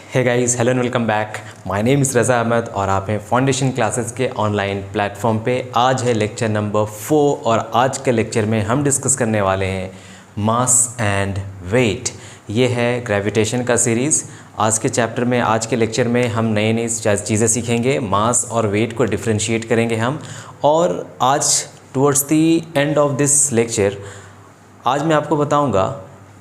Hey guys, hello and welcome back. My name is Raza Ahmad और आप हैं फाउंडेशन क्लासेस के ऑनलाइन प्लेटफॉर्म पे। आज है लेक्चर नंबर 4 और आज के लेक्चर में हम डिस्कस करने वाले हैं मास एंड वेट। ये है ग्रेविटेशन का सीरीज़। आज के चैप्टर में, आज के लेक्चर में हम नई नई चीज़ें सीखेंगे। मास और वेट को डिफ्रेंशिएट करेंगे हम। और आज towards the end of this lecture आज मैं आपको बताऊंगा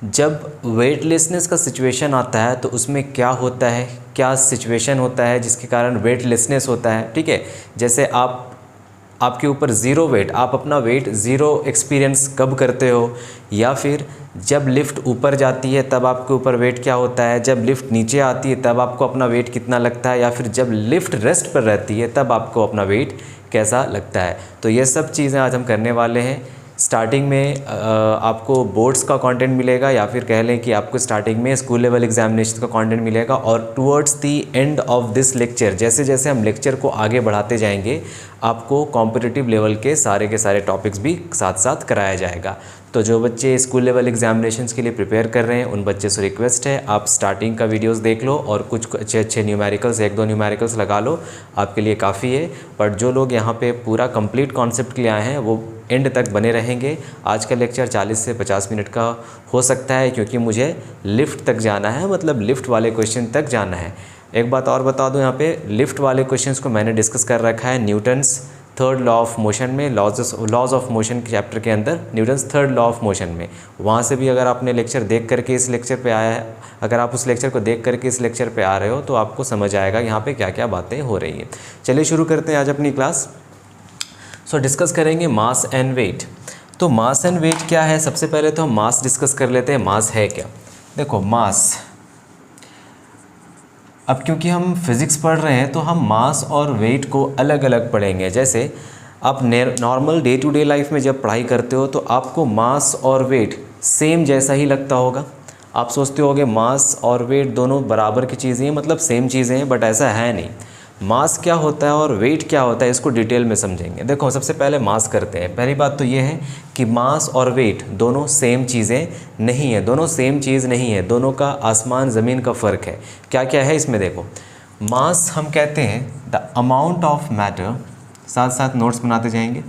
जब वेटलेसनेस का सिचुएशन आता है तो उसमें क्या होता है, क्या सिचुएशन होता है जिसके कारण वेटलेसनेस होता है। ठीक है, जैसे आपके ऊपर ज़ीरो वेट, आप अपना वेट ज़ीरो एक्सपीरियंस कब करते हो, या फिर जब लिफ्ट ऊपर जाती है तब आपके ऊपर वेट क्या होता है, जब लिफ्ट नीचे आती है तब आपको अपना वेट कितना लगता है, या फिर जब लिफ्ट रेस्ट पर रहती है तब आपको अपना वेट कैसा लगता है। तो ये सब चीज़ें आज हम करने वाले हैं। स्टार्टिंग में आपको बोर्ड्स का कंटेंट मिलेगा, या फिर कह लें कि आपको स्टार्टिंग में स्कूल लेवल एग्जामिनेशन का कंटेंट मिलेगा। और towards the end of this lecture, जैसे जैसे हम लेक्चर को आगे बढ़ाते जाएंगे, आपको कॉम्पिटिटिव लेवल के सारे टॉपिक्स भी साथ साथ कराया जाएगा। तो जो बच्चे स्कूल लेवल एग्जामिनेशंस के लिए प्रिपेयर कर रहे हैं उन बच्चे से रिक्वेस्ट है आप स्टार्टिंग का वीडियोस देख लो और कुछ अच्छे न्यूमेरिकल्स, 1-2 न्यूमेरिकल्स लगा लो, आपके लिए काफ़ी है। बट जो लोग यहाँ पे पूरा कंप्लीट कॉन्सेप्ट के लिए आए हैं वो एंड तक बने रहेंगे। आज का लेक्चर 40 से 50 मिनट का हो सकता है, क्योंकि मुझे लिफ्ट तक जाना है, मतलब लिफ्ट वाले क्वेश्चन तक जाना है। एक बात और बता दूं, यहाँ पे लिफ्ट वाले क्वेश्चंस को मैंने डिस्कस कर रखा है Newton's third law of motion में, लॉज ऑफ मोशन के चैप्टर के अंदर, Newton's third law of motion में। वहाँ से भी अगर आपने लेक्चर देख करके इस लेक्चर पे आया है, अगर आप उस लेक्चर को देख करके इस लेक्चर पे आ रहे हो तो आपको समझ आएगा यहाँ पे क्या क्या बातें हो रही हैं। चलिए शुरू करते हैं आज अपनी क्लास। सो डिस्कस करेंगे मास एंड वेट। तो मास एंड वेट क्या है, सबसे पहले तो हम मास डिस्कस कर लेते हैं। मास है क्या? देखो, मास, अब क्योंकि हम फिज़िक्स पढ़ रहे हैं तो हम मास और वेट को अलग अलग पढ़ेंगे। जैसे आप normal day to day life में जब पढ़ाई करते हो तो आपको मास और वेट सेम जैसा ही लगता होगा। आप सोचते होगे मास और वेट दोनों बराबर की चीज़ें हैं, मतलब सेम चीज़ें हैं, बट ऐसा है नहीं। मास क्या होता है और वेट क्या होता है, इसको डिटेल में समझेंगे। देखो, सबसे पहले मास करते हैं। पहली बात तो ये है कि मास और वेट दोनों सेम चीज़ें नहीं है, दोनों सेम चीज़ नहीं है, दोनों का आसमान ज़मीन का फ़र्क है। क्या क्या है इसमें? देखो, मास हम कहते हैं द अमाउंट ऑफ मैटर, साथ साथ नोट्स बनाते जाएंगे,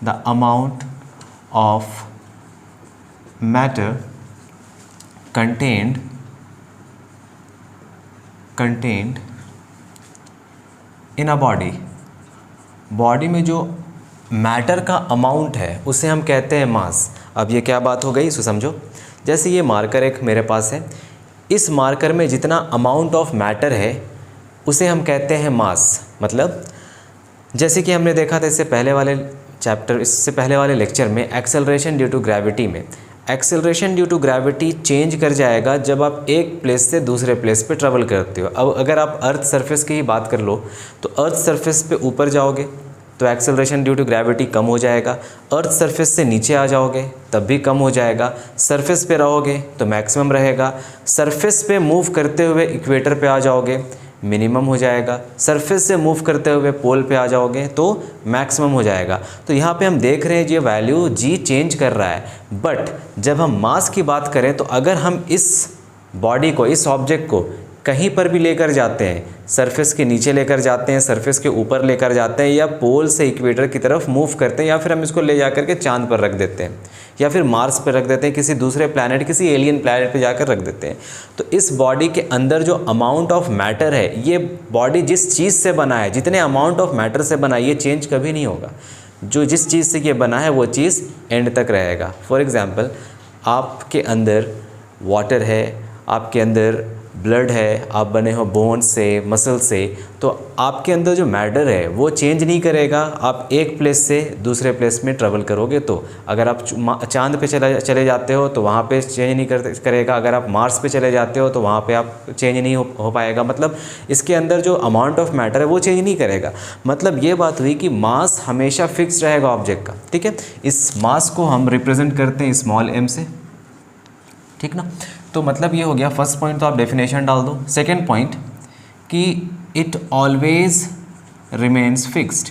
the amount of matter contained in a body में जो मैटर का अमाउंट है उसे हम कहते हैं मास। अब ये क्या बात हो गई, इसको समझो। जैसे ये मार्कर एक मेरे पास है, इस मार्कर में जितना अमाउंट ऑफ मैटर है उसे हम कहते हैं मास। मतलब जैसे कि हमने देखा था इससे पहले वाले लेक्चर में, एक्सेलरेशन ड्यू टू ग्रेविटी में, acceleration due to gravity change कर जाएगा जब आप एक प्लेस से दूसरे प्लेस पे ट्रैवल करते हो। अब अगर आप अर्थ सरफेस की ही बात कर लो तो अर्थ सरफेस पे ऊपर जाओगे तो एक्सेलरेशन ड्यू टू ग्रेविटी कम हो जाएगा, अर्थ सरफेस से नीचे आ जाओगे तब भी कम हो जाएगा, सरफेस पे रहोगे तो मैक्सिमम रहेगा, सरफेस पे मूव करते हुए इक्वेटर पे आ जाओगे मिनिमम हो जाएगा, सरफेस से मूव करते हुए पोल पे आ जाओगे तो मैक्सिमम हो जाएगा। तो यहाँ पे हम देख रहे हैं ये वैल्यू जी चेंज कर रहा है। बट जब हम मास की बात करें तो अगर हम इस बॉडी को, इस ऑब्जेक्ट को कहीं पर भी लेकर जाते हैं, सरफेस के नीचे लेकर जाते हैं, सरफेस के ऊपर लेकर जाते हैं, या पोल से इक्वेटर की तरफ मूव करते हैं, या फिर हम इसको ले जा करके चांद पर रख देते हैं, या फिर मार्स पर रख देते हैं, किसी दूसरे प्लैनेट, किसी एलियन प्लैनेट पे जाकर रख देते हैं, तो इस बॉडी के अंदर जो अमाउंट ऑफ मैटर है, ये बॉडी जिस चीज़ से बना है, जितने अमाउंट ऑफ मैटर से बना है, ये चेंज कभी नहीं होगा। जो जिस चीज़ से ये बना है वो चीज़ एंड तक रहेगा। फॉर एग्ज़ाम्पल, आपके अंदर वाटर है, आपके अंदर ब्लड है, आप बने हो बोन से, मसल से, तो आपके अंदर जो मैटर है वो चेंज नहीं करेगा। आप एक प्लेस से दूसरे प्लेस में ट्रैवल करोगे तो अगर आप चांद पे चले जाते हो तो वहाँ पे चेंज नहीं करेगा, अगर आप मार्स पे चले जाते हो तो वहाँ पे आप चेंज नहीं हो पाएगा। मतलब इसके अंदर जो अमाउंट ऑफ मैटर है वो चेंज नहीं करेगा। मतलब ये बात हुई कि मास हमेशा फिक्स रहेगा ऑब्जेक्ट का। ठीक है, इस मास को हम रिप्रेजेंट करते हैं स्मॉल m से, ठीक ना। तो मतलब ये हो गया फर्स्ट पॉइंट, तो आप डेफिनेशन डाल दो। सेकेंड पॉइंट कि it always remains fixed,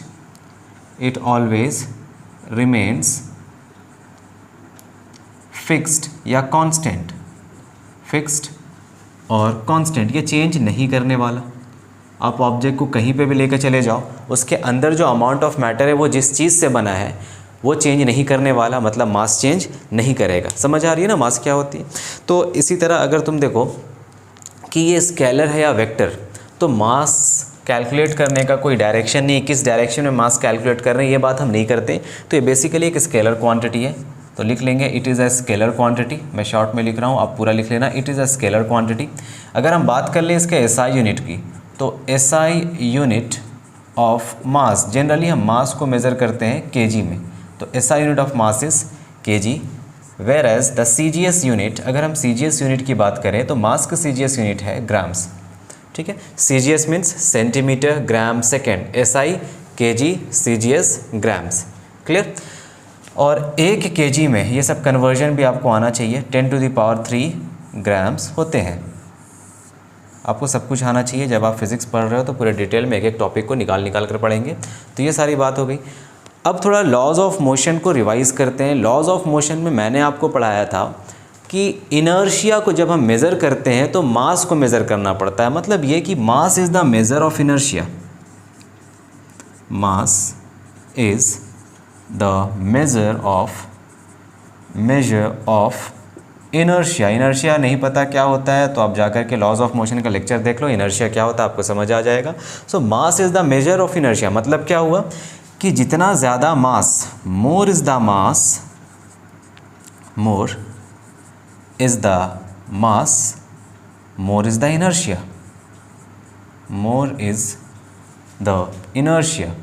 it always remains fixed या कांस्टेंट, फिक्स्ड और कांस्टेंट, ये चेंज नहीं करने वाला। आप ऑब्जेक्ट को कहीं पे भी लेकर चले जाओ, उसके अंदर जो अमाउंट ऑफ मैटर है वो जिस चीज़ से बना है वो चेंज नहीं करने वाला, मतलब मास चेंज नहीं करेगा। समझ आ रही है ना मास क्या होती है। तो इसी तरह अगर तुम देखो कि ये स्केलर है या वेक्टर, तो मास कैलकुलेट करने का कोई डायरेक्शन नहीं, किस डायरेक्शन में मास कैलकुलेट कर रहे हैं ये बात हम नहीं करते। तो ये बेसिकली एक स्केलर क्वांटिटी है, तो लिख लेंगे it is a scalar quantity. मैं शॉर्ट में लिख रहा हूँ, आप पूरा लिख लेना, it is a scalar quantity. अगर हम बात कर लें इसके एसआई यूनिट की, तो SI unit of mass, generally हम मास को मेज़र करते हैं केजी में, तो SI unit of mass is KG. Whereas the CGS unit, अगर हम सीजीएस यूनिट की बात करें तो मास का सीजीएस यूनिट है ग्राम्स। ठीक है, CGS means centimetre gram second, SI KG, CGS grams. Clear. और एक केजी में ये सब कन्वर्जन भी आपको आना चाहिए, 10⁻³ ग्राम्स होते हैं। आपको सब कुछ आना चाहिए, जब आप फिज़िक्स पढ़ रहे हो तो पूरे डिटेल में एक एक टॉपिक को निकाल कर पढ़ेंगे। तो ये सारी बात हो गई। अब थोड़ा लॉज ऑफ मोशन को रिवाइज करते हैं। लॉज ऑफ मोशन में मैंने आपको पढ़ाया था कि इनर्शिया को जब हम मेज़र करते हैं तो मास को मेज़र करना पड़ता है। मतलब ये कि मास is the measure of inertia, mass is the measure of inertia. Inertia नहीं पता क्या होता है तो आप जाकर के लॉज ऑफ मोशन का लेक्चर देख लो, इनर्शिया क्या होता है आपको समझ आ जाएगा। So mass is the measure of inertia, मतलब क्या हुआ कि जितना ज़्यादा mass, more is the mass, more is the mass, more is the inertia, more is the inertia.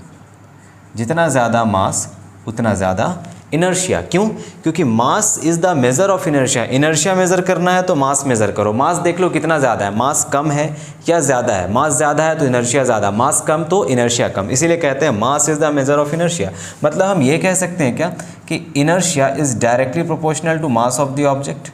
जितना ज़्यादा मास उतना ज़्यादा इनर्शिया। क्यों? क्योंकि mass is the measure of inertia. Inertia measure करना है तो मास मेज़र करो। मास देख लो कितना ज़्यादा है, मास कम है या ज़्यादा है। मास ज़्यादा है तो इनर्शिया ज़्यादा, मास कम तो इनर्शिया कम। इसीलिए कहते हैं mass is the measure of inertia. मतलब हम ये कह सकते हैं क्या कि inertia is directly proportional to mass of the object.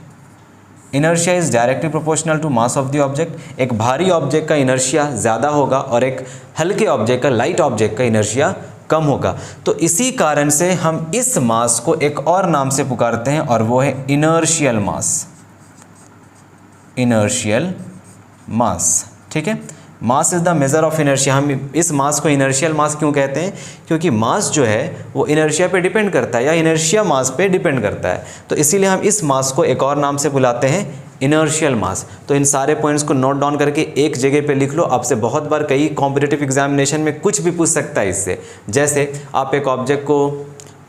Inertia is directly proportional to mass of the object. एक भारी ऑब्जेक्ट का इनर्शिया ज़्यादा होगा और एक हल्के ऑब्जेक्ट का, लाइट ऑब्जेक्ट का इनर्शिया कम होगा। तो इसी कारण से हम इस मास को एक और नाम से पुकारते हैं और वो है इनर्शियल मास, इनर्शियल मास। ठीक है, मास is the measure of inertia. हम इस मास को इनर्शियल मास क्यों कहते हैं? क्योंकि मास जो है वो इनर्शिया पे डिपेंड करता है या इनर्शिया मास पे डिपेंड करता है। तो इसीलिए हम इस मास को एक और नाम से बुलाते हैं इनर्शियल मास। तो इन सारे पॉइंट्स को नोट डाउन करके एक जगह पे लिख लो। आपसे बहुत बार कई कॉम्पिटिटिव एग्जामिनेशन में कुछ भी पूछ सकता है इससे। जैसे आप एक ऑब्जेक्ट को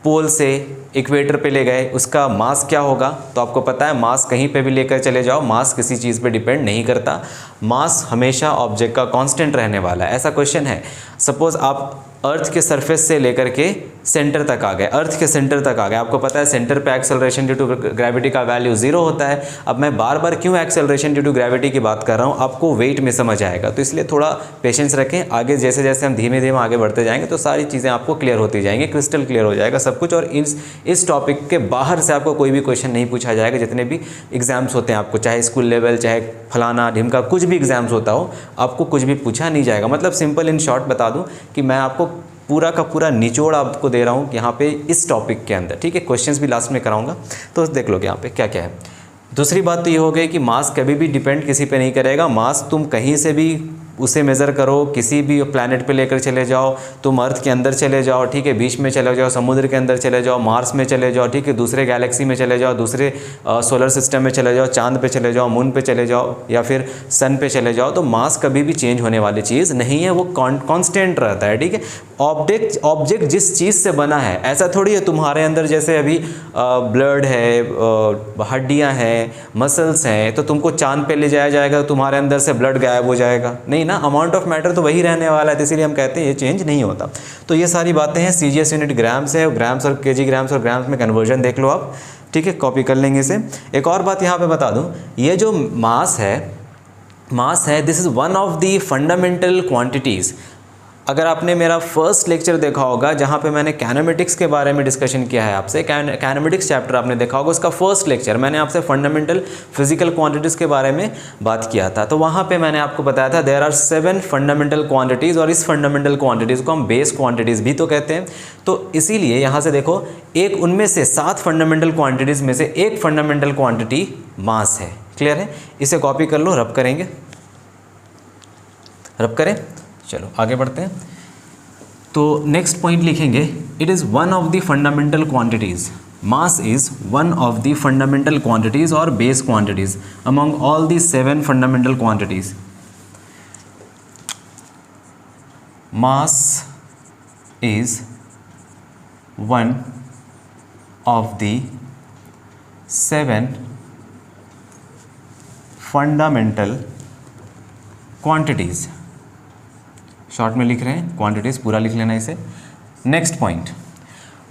पोल से इक्वेटर पे ले गए, उसका मास क्या होगा? तो आपको पता है मास कहीं पे भी लेकर चले जाओ, मास किसी चीज़ पे डिपेंड नहीं करता। मास हमेशा ऑब्जेक्ट का कांस्टेंट रहने वाला है। ऐसा क्वेश्चन है, सपोज़ आप अर्थ के सरफेस से लेकर के सेंटर तक आ गए, अर्थ के सेंटर तक आ गए। आपको पता है सेंटर पे एक्सेलरेशन ड्यू टू ग्रेविटी का वैल्यू 0 होता है। अब मैं बार बार क्यों एक्सेलरेशन ड्यू टू ग्रेविटी की बात कर रहा हूँ, आपको वेट में समझ आएगा। तो इसलिए थोड़ा पेशेंस रखें। आगे जैसे जैसे हम धीमे धीमे आगे बढ़ते जाएंगे तो सारी चीज़ें आपको क्लियर होती जाएंगी, क्रिस्टल क्लियर हो जाएगा सब कुछ। और इस टॉपिक के बाहर से आपको कोई भी क्वेश्चन नहीं पूछा जाएगा। जितने भी एग्जाम्स होते हैं आपको, चाहे स्कूल लेवल, चाहे फलाना ढिमका, कुछ भी एग्जाम्स होता हो, आपको कुछ भी पूछा नहीं जाएगा। मतलब सिंपल इन शॉर्ट बता दूँ कि मैं आपको पूरा का पूरा निचोड़ आपको दे रहा हूँ यहाँ पे इस टॉपिक के अंदर। ठीक है, क्वेश्चंस भी लास्ट में कराऊंगा, तो देख लो यहाँ पे क्या क्या है। दूसरी बात तो ये हो गई कि मास कभी भी डिपेंड किसी पे नहीं करेगा। मास तुम कहीं से भी उसे मेज़र करो, किसी भी प्लैनेट पे लेकर चले जाओ, तुम अर्थ के अंदर चले जाओ, ठीक है, बीच में चले जाओ, समुद्र के अंदर चले जाओ, मार्स में चले जाओ, ठीक है, दूसरे गैलेक्सी में चले जाओ, दूसरे सोलर सिस्टम में चले जाओ, चांद पे चले जाओ, मून पे चले जाओ या फिर सन पे चले जाओ, तो मास कभी भी चेंज होने वाली चीज़ नहीं है, वो कांस्टेंट रहता है। ठीक है, ऑब्जेक्ट जिस चीज़ से बना है, ऐसा थोड़ी है तुम्हारे अंदर जैसे अभी ब्लड है, हड्डियाँ हैं, मसल्स हैं, तो तुमको चांद पे ले जाया जाएगा, तुम्हारे अंदर से ब्लड गायब हो जाएगा? नहीं ना, अमाउंट ऑफ मैटर तो वही रहने वाला है। तो इसीलिए हम कहते हैं ये चेंज नहीं होता। तो ये सारी बातें हैं। सीजीएस यूनिट ग्राम्स है, ग्राम्स और केजी ग्राम्स और ग्राम्स में कन्वर्जन देख लो आप। ठीक है, कॉपी कर लेंगे इसे। एक और बात यहाँ पे बता दूँ, ये जो मास है this is one of the fundamental quantities. अगर आपने मेरा फर्स्ट लेक्चर देखा होगा जहाँ पे मैंने कैनेमेटिक्स के बारे में डिस्कशन किया है आपसे, कैनेमेटिक्स चैप्टर आपने देखा होगा, उसका फर्स्ट लेक्चर मैंने आपसे फंडामेंटल फिजिकल क्वांटिटीज़ के बारे में बात किया था। तो वहाँ पे मैंने आपको बताया था देयर आर 7 फंडामेंटल क्वांटिटीज़, और इस फंडामेंटल क्वांटिटीज़ को हम बेस क्वांटिटीज़ भी तो कहते हैं। तो इसीलिए यहाँ से देखो, एक उनमें से 7 फंडामेंटल क्वांटिटीज़ में से एक फंडामेंटल क्वांटिटी मास है। क्लियर है? इसे कॉपी कर लो, रब करेंगे, रब करें। चलो आगे बढ़ते हैं। तो नेक्स्ट पॉइंट लिखेंगे, it is one of the fundamental quantities, mass is one of the fundamental quantities और base quantities among all the 7 fundamental quantities. Mass is one of the 7 fundamental quantities, short में लिख रहे हैं, quantities पूरा लिख लेना इसे। नेक्स्ट पॉइंट,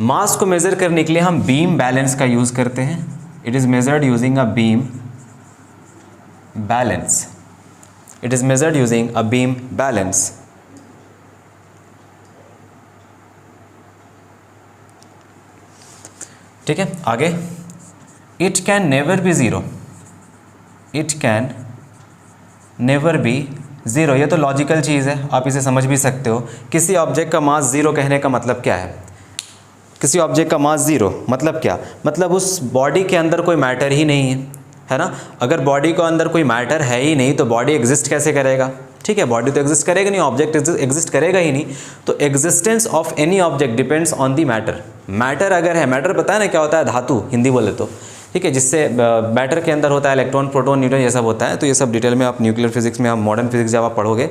मास को मेज़र करने के लिए हम बीम बैलेंस का यूज़ करते हैं। It is measured using a beam balance, it is measured using a beam balance. ठीक है, आगे, it can never be zero, it can never be zero, ये तो लॉजिकल चीज़ है, आप इसे समझ भी सकते हो। किसी ऑब्जेक्ट का मास ज़ीरो कहने का मतलब क्या है? किसी ऑब्जेक्ट का मास ज़ीरो मतलब क्या? मतलब उस बॉडी के अंदर कोई मैटर ही नहीं है ना। अगर बॉडी के अंदर कोई मैटर है ही नहीं तो बॉडी एग्जिस्ट कैसे करेगा? ठीक है, बॉडी तो एग्जिस्ट करेगा नहीं, ऑब्जेक्ट एग्जिस्ट करेगा ही नहीं। तो existence of any object depends on the matter. Matter अगर है, मैटर पता है ना क्या होता है? धातु, हिंदी बोले तो, ठीक है, जिससे मैटर के अंदर होता है इलेक्ट्रॉन, प्रोटॉन, न्यूट्रॉन, ये सब होता है। तो ये सब डिटेल में आप न्यूक्लियर फिजिक्स में, आप मॉडर्न फिजिक्स जब आप पढ़ोगे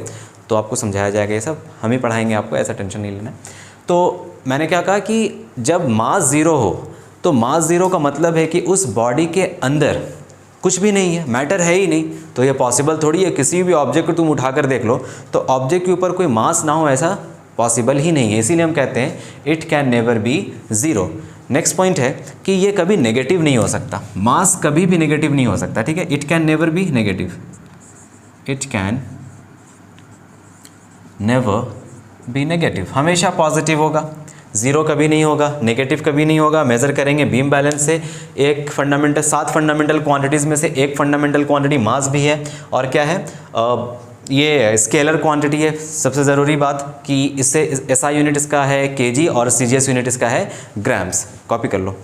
तो आपको समझाया जाएगा, ये सब हम ही पढ़ाएंगे आपको, ऐसा टेंशन नहीं लेना। तो मैंने क्या कहा कि जब मास ज़ीरो हो तो मास ज़ीरो का मतलब है कि उस बॉडी के अंदर कुछ भी नहीं है, मैटर है ही नहीं। तो ये पॉसिबल थोड़ी है, किसी भी ऑब्जेक्ट को तुम उठाकर देख लो तो ऑब्जेक्ट के ऊपर कोई मास ना हो, ऐसा पॉसिबल ही नहीं है। इसीलिए हम कहते हैं it can never be zero. Next point है कि ये कभी नेगेटिव नहीं हो सकता, मास कभी भी नेगेटिव नहीं हो सकता। ठीक है, it can never be negative, it can never be negative, हमेशा पॉजिटिव होगा, ज़ीरो कभी नहीं होगा, नेगेटिव कभी नहीं होगा। मेज़र करेंगे बीम बैलेंस से। एक फंडामेंटल, 7 फंडामेंटल क्वांटिटीज़ में से एक फंडामेंटल क्वांटिटी मास भी है, और क्या है, ये स्केलर क्वांटिटी है। सबसे ज़रूरी बात कि इससे एसआई यूनिट इसका है केजी और सीजीएस यूनिट इसका है ग्राम्स, कॉपी कर लो।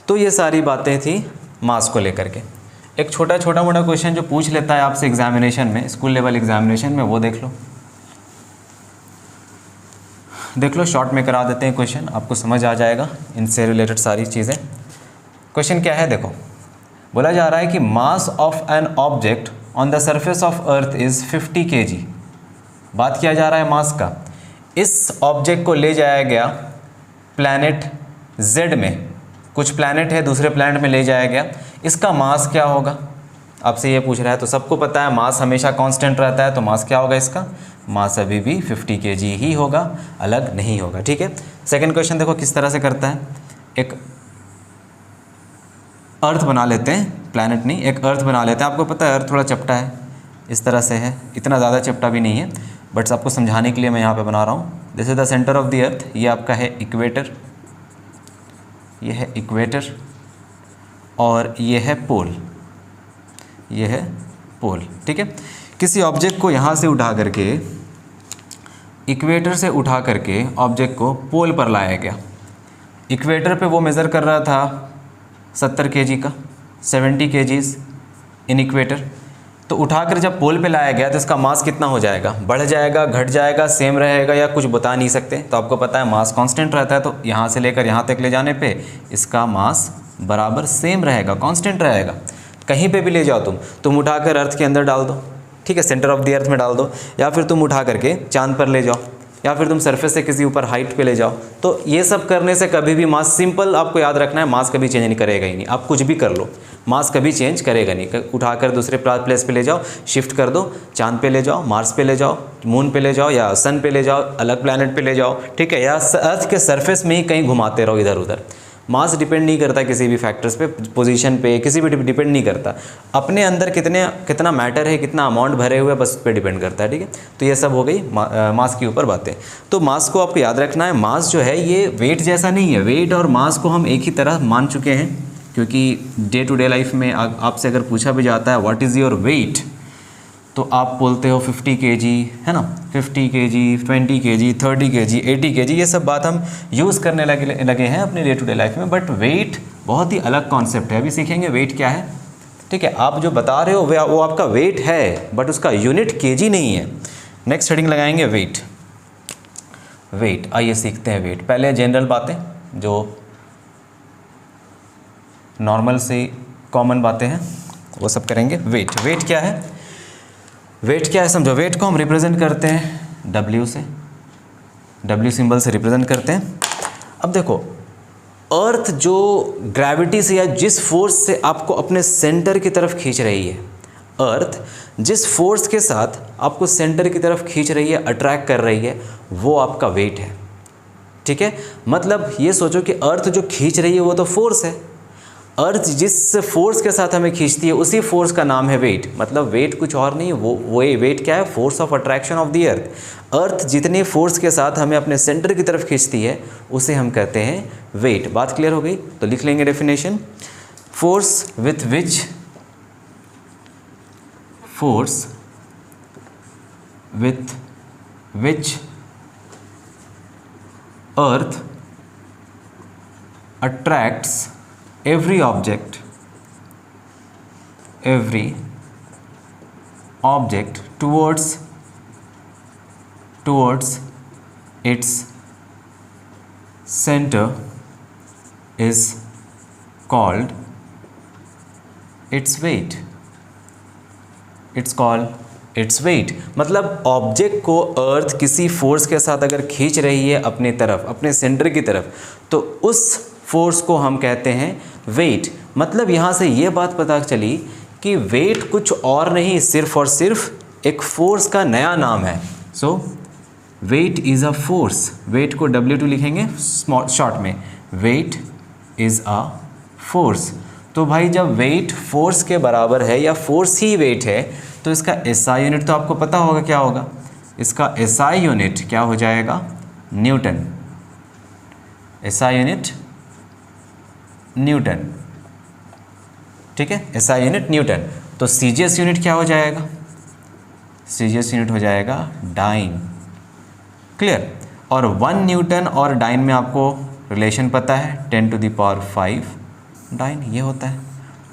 तो ये सारी बातें थी मास को लेकर के। एक छोटा मोटा क्वेश्चन जो पूछ लेता है आपसे एग्जामिनेशन में, स्कूल लेवल एग्जामिनेशन में, वो देख लो, देख लो, शॉर्ट में करा देते हैं क्वेश्चन, आपको समझ आ जाएगा इनसे रिलेटेड सारी चीज़ें। क्वेश्चन क्या है देखो, बोला जा रहा है कि mass of an object on the surface of earth is 50 kg। बात किया जा रहा है मास का। इस ऑब्जेक्ट को ले जाया गया प्लैनेट जेड में, कुछ प्लैनेट है दूसरे प्लैनेट में ले जाया गया, इसका मास क्या होगा? आपसे ये पूछ रहा है। तो सबको पता है मास हमेशा कांस्टेंट रहता है, तो मास क्या होगा इसका? मास अभी भी 50 kg ही होगा, अलग नहीं होगा। ठीक है, सेकंड क्वेश्चन देखो किस तरह से करता है। एक अर्थ बना लेते हैं, प्लैनेट नहीं, एक अर्थ बना लेते हैं। आपको पता है अर्थ थोड़ा चपटा है, इस तरह से है, इतना ज़्यादा चपटा भी नहीं है, बट आपको समझाने के लिए मैं यहाँ पे बना रहा हूँ। This is the centre of the earth, ये आपका है इक्वेटर, ये है इक्वेटर, और ये है पोल, ये है पोल। ठीक है, किसी ऑब्जेक्ट को यहाँ से उठा करके, इक्वेटर से उठा करके ऑब्जेक्ट को पोल पर लाया गया। इक्वेटर पे वो मेज़र कर रहा था 70 kg का, 70 kgs इन इक्वेटर। तो उठाकर जब पोल पे लाया गया तो इसका मास कितना हो जाएगा? बढ़ जाएगा, घट जाएगा, सेम रहेगा, या कुछ बता नहीं सकते। तो आपको पता है मास कांस्टेंट रहता है, तो यहाँ से लेकर यहाँ तक ले जाने पे इसका मास बराबर सेम रहेगा, कांस्टेंट रहेगा। कहीं पे भी ले जाओ तुम उठाकर अर्थ के अंदर डाल दो, ठीक है, सेंटर ऑफ द अर्थ में डाल दो, या फिर तुम उठा करके चांद पर ले जाओ, या फिर तुम सरफेस से किसी ऊपर हाइट पे ले जाओ। तो ये सब करने से कभी भी मास, सिंपल आपको याद रखना है, मास कभी चेंज नहीं करेगा ही नहीं। आप कुछ भी कर लो, मास कभी चेंज करेगा नहीं। उठाकर दूसरे प्लेस पे ले जाओ, शिफ्ट कर दो, चांद पे ले जाओ, मार्स पे ले जाओ, मून पे ले जाओ, या सन पे ले जाओ, अलग प्लैनेट पे ले जाओ, ठीक है, या अर्थ के सरफेस में ही कहीं घुमाते रहो इधर उधर। मास डिपेंड नहीं करता किसी भी फैक्टर्स पे, पोजीशन पे, किसी भी डिपेंड नहीं करता। अपने अंदर कितना मैटर है, कितना अमाउंट भरे हुए, बस उस पर डिपेंड करता है। ठीक है, तो ये सब हो गई मास के ऊपर बातें। तो मास को आपको याद रखना है, मास जो है ये वेट जैसा नहीं है। वेट और मास को हम एक ही तरह मान चुके हैं, क्योंकि डे टू डे लाइफ में आपसे अगर पूछा भी जाता है व्हाट इज़ योर वेट, तो आप बोलते हो 50 kg, है ना, 50 kg, 20 kg, 30 kg, 80 kg, ये सब बात हम यूज़ करने लगे हैं अपने डे टू डे लाइफ में। बट वेट बहुत ही अलग कॉन्सेप्ट है, अभी सीखेंगे वेट क्या है। ठीक है, आप जो बता रहे हो वो आपका वेट है, बट उसका यूनिट केजी नहीं है। नेक्स्ट हेडिंग लगाएंगे वेट। वेट, आइए सीखते हैं वेट। पहले जनरल बातें जो नॉर्मल से कॉमन बातें हैं वो सब करेंगे। वेट, वेट क्या है? वेट क्या है समझो। वेट को हम रिप्रेजेंट करते हैं W से, W सिंबल से रिप्रेजेंट करते हैं। अब देखो, अर्थ जो ग्रेविटी से या जिस फोर्स से आपको अपने सेंटर की तरफ खींच रही है, अर्थ जिस फोर्स के साथ आपको सेंटर की तरफ खींच रही है, अट्रैक्ट कर रही है, वो आपका वेट है। ठीक है, मतलब ये सोचो कि अर्थ जो खींच रही है वो तो फोर्स है, अर्थ जिस फोर्स के साथ हमें खींचती है उसी फोर्स का नाम है वेट। मतलब वेट कुछ और नहीं, वो वेट क्या है? Force of attraction of the earth. Earth जितने फोर्स के साथ हमें अपने सेंटर की तरफ खींचती है उसे हम कहते हैं वेट। बात क्लियर हो गई? तो लिख लेंगे definition. Force with which earth attracts every object towards its center is called its weight. मतलब ऑब्जेक्ट को अर्थ किसी फोर्स के साथ अगर खींच रही है अपनी तरफ, अपने सेंटर की तरफ, तो उस फोर्स को हम कहते हैं वेट। मतलब यहाँ से ये बात पता चली कि वेट कुछ और नहीं, सिर्फ और सिर्फ एक फोर्स का नया नाम है। So weight is a force. Weight को W2 लिखेंगे शॉर्ट में, वेट इज़ अ फोर्स। तो भाई जब वेट फोर्स के बराबर है या फोर्स ही वेट है, तो इसका SI यूनिट तो आपको पता होगा क्या होगा। इसका SI यूनिट क्या हो जाएगा? न्यूटन। SI unit Newton. ठीक है, SI यूनिट न्यूटन। तो CGS यूनिट क्या हो जाएगा? CGS यूनिट हो जाएगा डाइन। क्लियर? और 1 न्यूटन और डाइन में आपको रिलेशन पता है, 10⁵ डाइन ये होता है।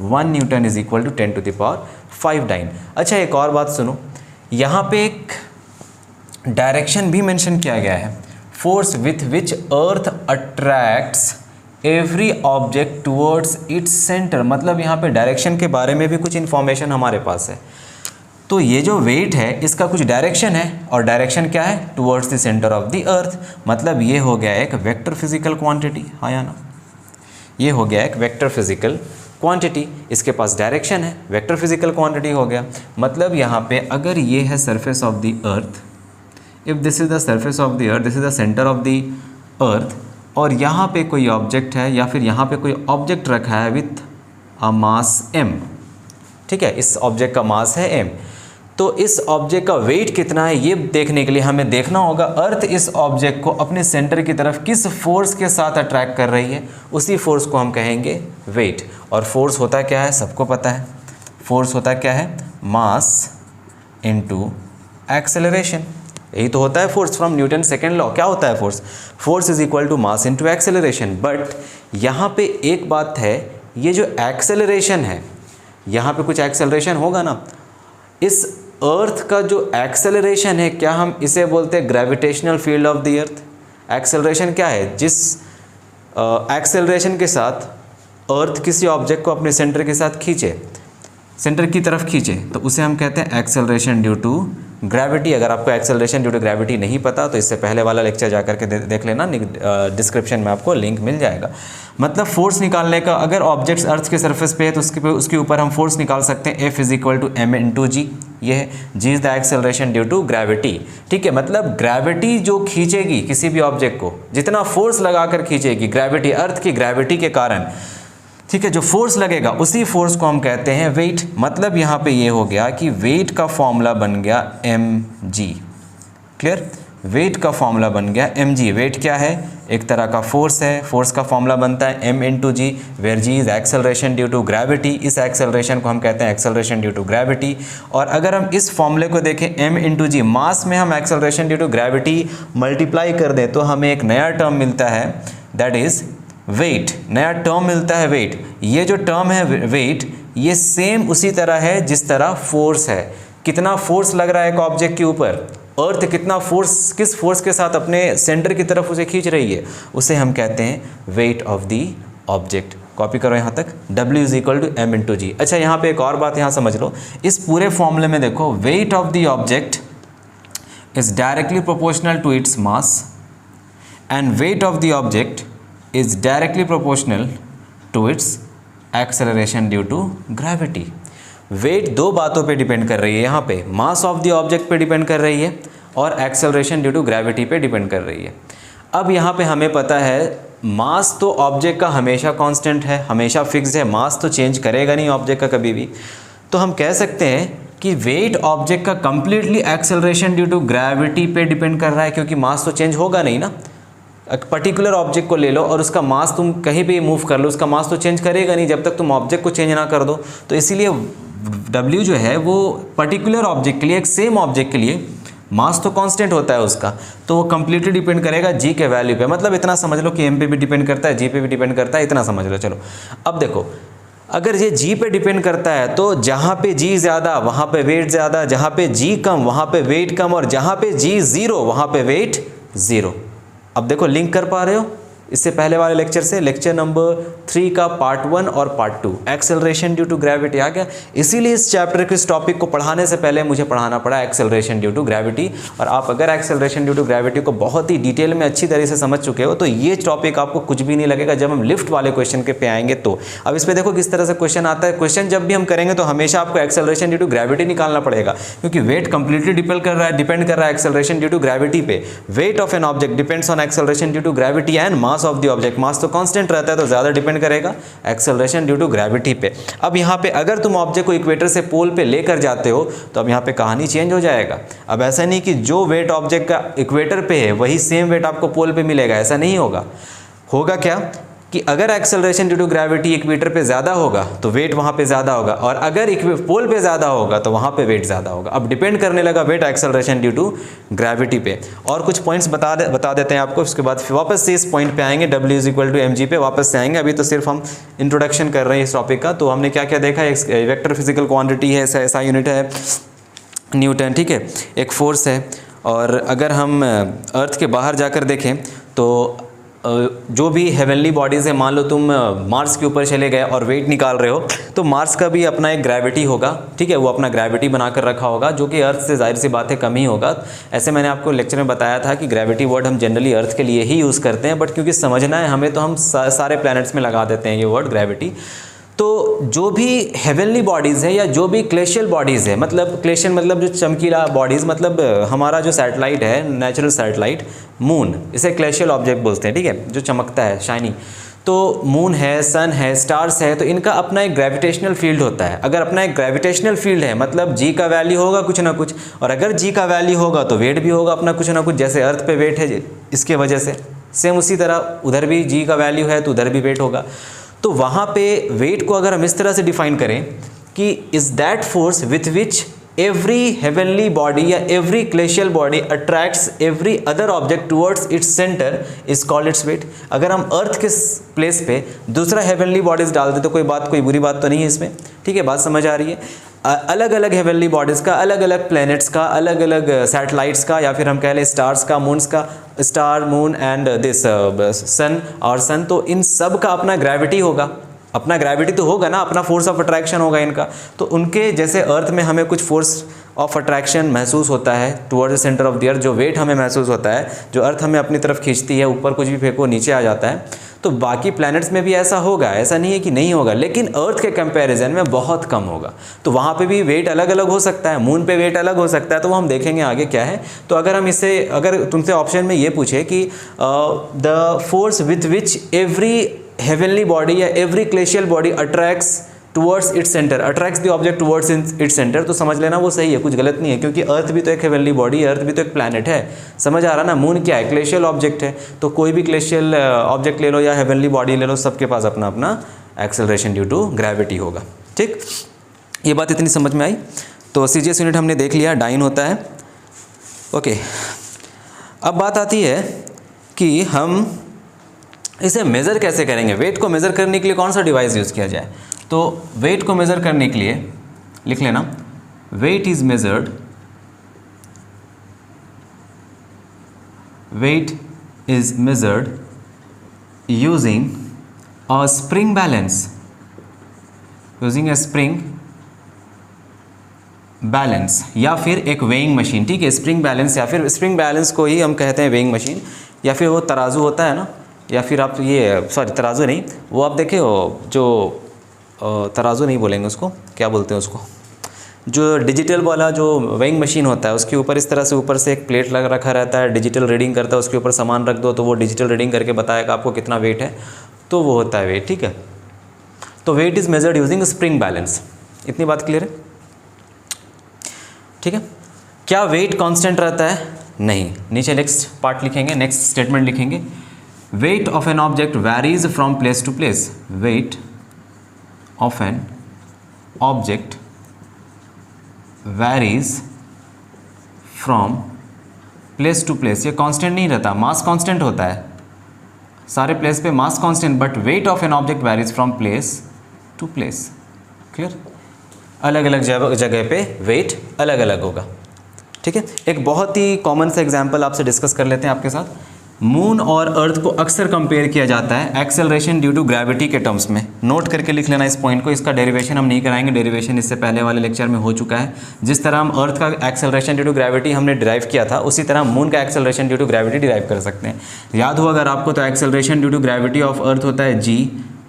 1 newton is equal to 10⁵ dyne. अच्छा, एक और बात सुनो, यहाँ पे एक डायरेक्शन भी मेंशन किया गया है। Force with which earth attracts every object towards its centre. मतलब यहाँ पे डायरेक्शन के बारे में भी कुछ इन्फॉर्मेशन हमारे पास है। तो ये जो वेट है इसका कुछ डायरेक्शन है, और डायरेक्शन क्या है? Towards the centre of the अर्थ। मतलब ये हो गया एक वेक्टर फिजिकल क्वांटिटी, हाँ या ना? ये हो गया एक वेक्टर फिजिकल क्वांटिटी, इसके पास डायरेक्शन है, वेक्टर फिजिकल क्वांटिटी हो गया। मतलब यहाँ पे अगर ये है surface of the earth, if this is the surface of the earth, this is the centre of the earth, और यहाँ पे कोई ऑब्जेक्ट है या फिर यहाँ पे कोई ऑब्जेक्ट रखा है विथ अ मास m। ठीक है, इस ऑब्जेक्ट का मास है m। तो इस ऑब्जेक्ट का वेट कितना है ये देखने के लिए हमें देखना होगा अर्थ इस ऑब्जेक्ट को अपने सेंटर की तरफ किस फोर्स के साथ अट्रैक्ट कर रही है, उसी फोर्स को हम कहेंगे वेट। और फोर्स होता क्या है? सबको पता है। फोर्स होता क्या है? Mass into acceleration. यही तो होता है force, from Newton second law. क्या होता है force? Force is equal to mass into acceleration. But यहाँ पे एक बात है, ये जो एक्सेलरेशन है, यहाँ पे कुछ एक्सेलरेशन होगा ना। इस अर्थ का जो एक्सेलरेशन है, क्या हम इसे बोलते हैं gravitational field of the earth? Acceleration क्या है? जिस एक्सेलरेशन के साथ अर्थ किसी ऑब्जेक्ट को अपने सेंटर के साथ खींचे, सेंटर की तरफ खींचे, तो उसे हम कहते हैं एक्सेलरेशन ड्यू टू ग्रेविटी। अगर आपको एक्सेलरेशन ड्यू टू ग्रेविटी नहीं पता तो इससे पहले वाला लेक्चर जा करके देख लेना, डिस्क्रिप्शन में आपको लिंक मिल जाएगा। मतलब फोर्स निकालने का, अगर ऑब्जेक्ट्स अर्थ के सरफेस पे है तो उसके ऊपर हम फोर्स निकाल सकते हैं, F is equal to m into g. ये है g is the acceleration due to gravity. ठीक है, मतलब ग्रेविटी जो खींचेगी किसी भी ऑब्जेक्ट को, जितना फोर्स लगाकर खींचेगी ग्रेविटी, अर्थ की ग्रेविटी के कारण, ठीक है, जो फोर्स लगेगा उसी फोर्स को हम कहते हैं वेट। मतलब यहाँ पे ये हो गया कि वेट का फॉर्मूला बन गया mg। क्लियर? वेट का फॉर्मूला बन गया mg। वेट क्या है? एक तरह का फोर्स है। फोर्स का फॉर्मूला बनता है m into g, where g is acceleration due to gravity. इस एक्सेलरेशन को हम कहते हैं एक्सेलरेशन ड्यू टू ग्रेविटी। और अगर हम इस फॉर्मूले को देखें m इंटू जी, मास में हम acceleration due to gravity multiply कर दें तो हमें एक नया टर्म मिलता है, दैट इज़ वेट, नया टर्म मिलता है वेट। ये जो टर्म है वेट, ये सेम उसी तरह है जिस तरह फोर्स है। कितना फोर्स लग रहा है एक ऑब्जेक्ट के ऊपर, अर्थ कितना फोर्स, किस फोर्स के साथ अपने सेंटर की तरफ उसे खींच रही है, उसे हम कहते हैं weight of the object. Copy करो यहाँ तक, W is equal to M into g. अच्छा, यहाँ पे एक और बात यहाँ समझ लो, इस पूरे फॉर्मूले में देखो, weight of the object is directly proportional to its mass and weight of the object is directly proportional to its acceleration due to gravity. Weight दो बातों पे डिपेंड कर रही है, यहाँ पे मास ऑफ द ऑब्जेक्ट पे डिपेंड कर रही है और एक्सेलरेशन ड्यू टू ग्रेविटी पे डिपेंड कर रही है। अब यहाँ पे हमें पता है मास तो ऑब्जेक्ट का हमेशा कांस्टेंट है, हमेशा फिक्स्ड है, मास तो चेंज करेगा नहीं ऑब्जेक्ट का कभी भी। तो हम कह सकते हैं कि वेट ऑब्जेक्ट का completely acceleration due to gravity पे डिपेंड कर रहा है, क्योंकि मास तो चेंज होगा नहीं ना। एक पर्टिकुलर ऑब्जेक्ट को ले लो और उसका मास तुम कहीं पे मूव कर लो, उसका मास तो चेंज करेगा नहीं जब तक तुम ऑब्जेक्ट को चेंज ना कर दो। तो इसीलिए W जो है वो पर्टिकुलर ऑब्जेक्ट के लिए, एक सेम ऑब्जेक्ट के लिए मास तो कांस्टेंट होता है उसका, तो वो कंप्लीटली डिपेंड करेगा G के वैल्यू पे। मतलब इतना समझ लो कि M पे भी डिपेंड करता है, G पे भी डिपेंड करता है, इतना समझ लो। चलो अब देखो, अगर ये G पे डिपेंड करता है तो जहाँ पे G ज़्यादा वहाँ पे वेट ज़्यादा, जहाँ पे G कम वहाँ पे वेट कम, और जहाँ पे G ज़ीरो वहाँ पे वेट ज़ीरो। अब देखो लिंक कर पा रहे हो इससे पहले वाले लेक्चर से, लेक्चर नंबर 3 का पार्ट 1 और part 2, acceleration due to gravity आ गया। इसीलिए इस चैप्टर के इस टॉपिक को पढ़ाने से पहले मुझे पढ़ाना पड़ा एक्सेलरेशन ड्यू टू ग्रेविटी। और आप अगर एक्सेलरेशन ड्यू टू ग्रेविटी को बहुत ही डिटेल में अच्छी तरह से समझ चुके हो तो ये टॉपिक आपको कुछ भी नहीं लगेगा जब हम लिफ्ट वाले क्वेश्चन के पे आएंगे। तो अब इस पर देखो किस तरह से क्वेश्चन आता है। क्वेश्चन जब भी हम करेंगे तो हमेशा आपको एक्सेलरेशन ड्यू टू ग्रेविटी निकालना पड़ेगा, क्योंकि वेट कंप्लीटली डिपेंड कर रहा है एक्सेलरेशन ड्यू टू ग्रेविटी पे। Weight of an object depends on acceleration due to gravity and mass of the object. Mass तो कांस्टेंट रहता है तो ज़्यादा डिपेंड करेगा एक्सेलरेशन ड्यू टू ग्रेविटी पे। अब यहाँ पे अगर तुम ऑब्जेक्ट को इक्वेटर से पोल पे लेकर जाते हो तो अब यहाँ पे कहानी चेंज हो जाएगा। अब ऐसा नहीं कि जो वेट ऑब्जेक्ट का इक्वेटर पे है वही सेम वेट आपको पोल पे मिलेगा, ऐसा नहीं होगा। होगा क्या कि अगर acceleration due to gravity equator पे ज़्यादा होगा तो वेट वहाँ पे ज़्यादा होगा, और अगर पोल पे ज़्यादा होगा तो वहाँ पे वेट ज़्यादा होगा। अब डिपेंड करने लगा weight acceleration due to gravity पे। और कुछ पॉइंट्स बता देते हैं आपको, उसके बाद वापस से इस पॉइंट पे आएंगे, W is equal to mg पे वापस से आएंगे। अभी तो सिर्फ हम इंट्रोडक्शन कर रहे हैं इस टॉपिक का। तो हमने क्या क्या देखा, एक वेक्टर फिजिकल क्वान्टिटी है, SI यूनिट है न्यूटन, ठीक है, एक फोर्स है। और अगर हम अर्थ के बाहर जाकर देखें तो जो भी हेवनली बॉडीज़ है, मान लो तुम मार्स के ऊपर चले गए और वेट निकाल रहे हो तो मार्स का भी अपना एक ग्रेविटी होगा, ठीक है, वो अपना ग्रेविटी बनाकर रखा होगा जो कि अर्थ से जाहिर सी बात है कम ही होगा। ऐसे मैंने आपको लेक्चर में बताया था कि ग्रेविटी वर्ड हम जनरली अर्थ के लिए ही यूज़ करते हैं, बट क्योंकि समझना है हमें तो हम सारे प्लैनेट्स में लगा देते हैं ये वर्ड ग्रेविटी। तो जो भी हेवनली बॉडीज़ है या जो भी ग्लेशियल बॉडीज़ है, मतलब ग्लेशियल मतलब जो चमकीला बॉडीज़, मतलब हमारा जो सैटेलाइट है, नेचुरल सैटेलाइट मून, इसे ग्लेशियल ऑब्जेक्ट बोलते हैं, ठीक है, जो चमकता है, शाइनी। तो मून है, सन है, स्टार्स है, तो इनका अपना एक ग्रेविटेशनल फील्ड होता है। अगर अपना एक ग्रेविटेशनल फील्ड है मतलब G का वैल्यू होगा कुछ ना कुछ, और अगर G का वैल्यू होगा तो वेट भी होगा अपना कुछ ना कुछ। जैसे अर्थ पे वेट है इसके वजह से, सेम उसी तरह उधर भी G का वैल्यू है तो उधर भी वेट होगा। तो वहाँ पे वेट को अगर हम इस तरह से डिफाइन करें कि is that force with which every heavenly body या every glacial body attracts every other object towards its centre is called its weight. अगर हम अर्थ के प्लेस पे दूसरा हेवनली बॉडीज़ डाल दें तो कोई बुरी बात तो नहीं है इसमें, ठीक है, बात समझ आ रही है। अलग अलग हेवनली बॉडीज़ का, अलग अलग प्लैनेट्स का, अलग अलग सैटेलाइट्स का, या फिर हम कह लें स्टार्स का, मून्स का, स्टार, मून एंड दिस सन और सन, तो इन सब का अपना ग्रेविटी होगा, अपना ग्रेविटी तो होगा ना, अपना फोर्स ऑफ अट्रैक्शन होगा इनका। तो उनके जैसे अर्थ में हमें कुछ फोर्स ऑफ अट्रैक्शन महसूस होता है towards the centre of the अर्थ, जो वेट हमें महसूस होता है, जो अर्थ हमें अपनी तरफ खींचती है, ऊपर कुछ भी फेंको नीचे आ जाता है। तो बाकी प्लैनेट्स में भी ऐसा होगा, ऐसा नहीं है कि नहीं होगा, लेकिन अर्थ के कंपैरिजन में बहुत कम होगा। तो वहाँ पे भी वेट अलग अलग हो सकता है, मून पे वेट अलग हो सकता है, तो वो हम देखेंगे आगे क्या है। तो अगर हम इसे, अगर तुमसे ऑप्शन में ये पूछे कि the force with which every heavenly body या every glacial body attracts towards its centre, attracts the object towards its centre, तो समझ लेना वो सही है, कुछ गलत नहीं है, क्योंकि अर्थ भी तो एक हेवनली बॉडी है, अर्थ भी तो एक प्लैनेट है, समझ आ रहा ना। मून क्या है, ग्लेशियल ऑब्जेक्ट है, तो कोई भी ग्लेशियल ऑब्जेक्ट ले लो या हेवनली बॉडी ले लो, सबके पास अपना अपना एक्सेलरेशन ड्यू टू ग्रेविटी होगा, ठीक। ये बात इतनी समझ में आई। तो CGS यूनिट हमने देख लिया, डाइन होता है, ओके। अब बात आती है कि हम इसे मेज़र कैसे करेंगे, वेट को मेज़र करने के लिए कौन सा डिवाइस यूज़ किया जाए? तो वेट को मेज़र करने के लिए लिख लेना, weight is measured, weight is measured using a spring balance, using a spring balance या फिर एक वेइंग मशीन। ठीक है, स्प्रिंग बैलेंस या फिर स्प्रिंग बैलेंस को ही हम कहते हैं वेइंग मशीन, या फिर वो तराजू होता है ना, या फिर आप ये सॉरी तराजू नहीं, वो आप देखे हो जो तराजू नहीं बोलेंगे उसको, क्या बोलते हैं उसको, जो डिजिटल वाला जो वेइंग मशीन होता है उसके ऊपर इस तरह से ऊपर से एक प्लेट लग रखा रहता है, डिजिटल रीडिंग करता है, उसके ऊपर सामान रख दो तो वो डिजिटल रीडिंग करके बताएगा आपको कितना वेट है, तो वो होता है वेट। ठीक है, तो weight is measured using spring balance. इतनी बात क्लियर है? ठीक है, क्या वेट कांस्टेंट रहता है? नहीं। नीचे नेक्स्ट पार्ट लिखेंगे, नेक्स्ट स्टेटमेंट लिखेंगे, weight of an object varies from place to place, weight of an object varies from place to place. ये कांस्टेंट नहीं रहता, मास कांस्टेंट होता है, सारे प्लेस पे mass constant, but weight of an object varies from place to place. Clear? अलग अलग जगह पे वेट अलग अलग होगा। ठीक है, एक बहुत ही कॉमन सा एग्जांपल आपसे डिस्कस कर लेते हैं आपके साथ। मून और अर्थ को अक्सर कंपेयर किया जाता है एक्सेलरेशन ड्यू टू ग्रेविटी के टर्म्स में। नोट करके लिख लेना इस पॉइंट को, इसका डेरिवेशन हम नहीं कराएंगे, डेरिवेशन इससे पहले वाले लेक्चर में हो चुका है। जिस तरह हम अर्थ का एक्सेलरेशन ड्यू टू ग्रेविटी हमने डिराइव किया था, उसी तरह मून का acceleration due to gravity derive कर सकते हैं। याद हो अगर आपको, तो acceleration due to gravity of अर्थ होता है g,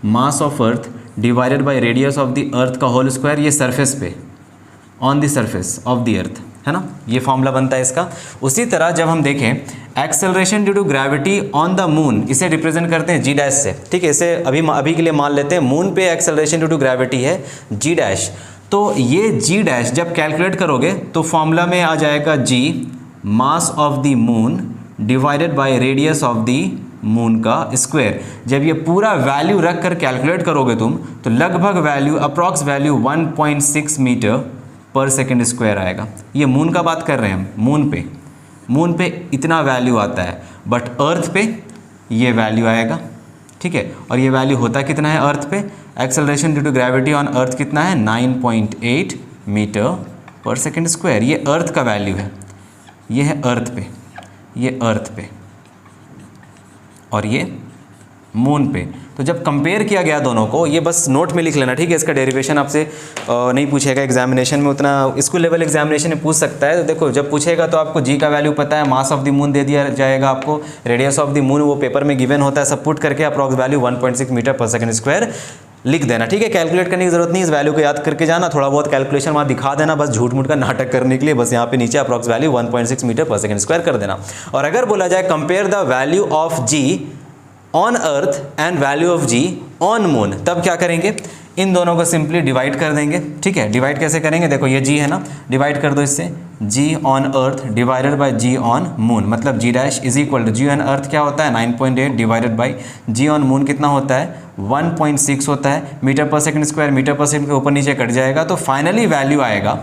mass of earth divided by radius of the earth का होल स्क्वायर, ये सरफेस पे, on the surface of the earth, है ना, ये फॉर्मूला बनता है इसका। उसी तरह जब हम देखें acceleration due to gravity on the moon, इसे रिप्रेजेंट करते हैं जी डैश से। ठीक है, इसे अभी के लिए मान लेते हैं मून पे एक्सेलरेशन ड्यू टू ग्रेविटी है जी डैश, तो ये जी डैश जब कैलकुलेट करोगे तो फॉर्मूला में आ जाएगा g mass of the moon divided by radius of the moon का स्क्वायर। जब ये पूरा वैल्यू रख कर कैलकुलेट करोगे तुम, तो लगभग वैल्यू अप्रॉक्स वैल्यू 1.6 मीटर पर सेकेंड स्क्वायर आएगा। ये मून का बात कर रहे हैं हम, मून पे इतना वैल्यू आता है, बट अर्थ पे ये वैल्यू आएगा। ठीक है, और ये वैल्यू होता कितना है अर्थ पे, acceleration due to gravity on earth कितना है, 9.8 मीटर पर सेकेंड स्क्वायर। ये अर्थ का वैल्यू है, ये है अर्थ पे, ये अर्थ पे, और ये मून पे। तो जब कंपेयर किया गया दोनों को, ये बस नोट में लिख लेना। ठीक है, इसका डेरिवेशन आपसे नहीं पूछेगा एग्जामिनेशन में, उतना स्कूल लेवल एग्जामिनेशन में पूछ सकता है। तो देखो जब पूछेगा तो आपको जी का वैल्यू पता है, मास ऑफ द मून दे दिया जाएगा आपको, रेडियस ऑफ द मून वो पेपर में गिवन होता है, सब पुट करके approx value 1.6 metre per second square लिख देना। ठीक है, कैलकुलेट करने की जरूरत नहीं, इस वैल्यू को याद करके जाना, थोड़ा बहुत कैलकुलेशन वहाँ दिखा देना, बस झूठ मूठ का नाटक करने के लिए, बस यहाँ पे नीचे approx value 1.6 metre per second square कर देना। और अगर बोला जाए compare the value of g on earth and value of g on moon, तब क्या करेंगे, इन दोनों को सिंपली डिवाइड कर देंगे। ठीक है, डिवाइड कैसे करेंगे, देखो ये जी है ना, डिवाइड कर दो इससे, g on earth divided by g on moon, मतलब g dash is equal to g on earth क्या होता है 9.8 divided by g on moon कितना होता है 1.6 होता है metre per second square. Metre per second के ऊपर नीचे कट जाएगा, तो फाइनली वैल्यू आएगा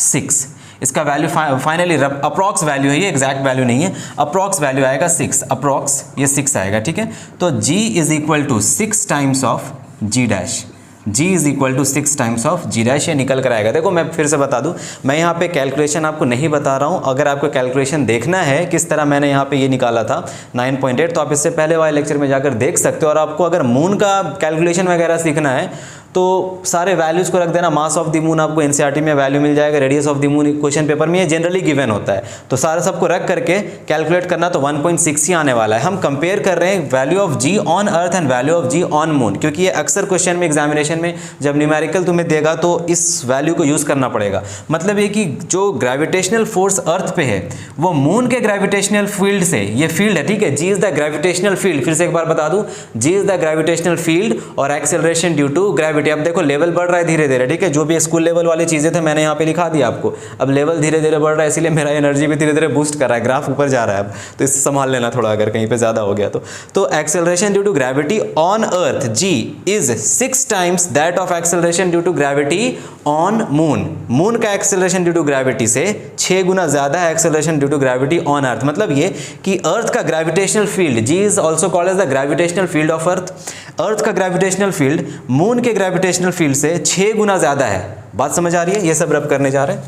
6। इसका वैल्यू फाइनली अप्रॉक्स वैल्यू है, ये एग्जैक्ट वैल्यू नहीं है, अप्रॉक्स वैल्यू आएगा 6, अप्रॉक्स ये 6 आएगा। ठीक है, तो g is equal to 6 times of g dash, g is equal to 6 times of g dash, ये निकल कर आएगा। देखो मैं फिर से बता दूं, मैं यहाँ पे कैलकुलेशन आपको नहीं बता रहा हूँ, अगर आपको कैलकुलेशन देखना है किस तरह मैंने यहाँ पे ये निकाला था 9.8, तो आप इससे पहले वाले लेक्चर में जाकर देख सकते हो। और आपको अगर मून का कैलकुलेशन वगैरह सीखना है तो सारे वैल्यूज़ को रख देना, मास ऑफ द मून आपको एनसीईआरटी में वैल्यू मिल जाएगा, radius of the moon question paper में ये जनरली गिवन होता है, तो सारा सबको रख करके कैलकुलेट करना, तो 1.6 ही आने वाला है। हम कंपेयर कर रहे हैं value of g on earth and value of g on moon, क्योंकि ये अक्सर क्वेश्चन में एग्जामिनेशन में जब न्यूमेरिकल तुम्हें देगा तो इस वैल्यू को यूज़ करना पड़ेगा। मतलब ये कि जो ग्रेविटेशनल फोर्स अर्थ पे है वो मून के ग्रेविटेशनल फील्ड से, ये फील्ड है, ठीक है, g is the gravitational field, फिर से एक बार बता दूं, g is the gravitational field और acceleration due to gravity gravity, अब देखो लेवल बढ़ रहा है धीरे धीरे, ठीक है, जो भी स्कूल लेवल वाली चीज़ें थे मैंने यहाँ पे लिखा दिया आपको, अब लेवल धीरे धीरे बढ़ रहा है इसीलिए मेरा एनर्जी भी धीरे धीरे बूस्ट कर रहा है, ग्राफ ऊपर जा रहा है अब, तो इससे संभाल लेना थोड़ा अगर कहीं पे ज़्यादा हो गया तो acceleration due to gravity on earth g is 6 times that of acceleration due to gravity on moon. Moon का एक्सेलरेशन ड्यू टू ग्रेविटी से 6 गुना ज़्यादा है acceleration due to gravity on earth. मतलब ये कि अर्थ का gravitational field, g is also called as the gravitational field of earth, earth का ग्रेविटेशनल फील्ड मून के ग्रेविटेशनल फील्ड से 6 गुना ज़्यादा है। बात समझ आ रही है? ये सब रब करने जा रहे हैं,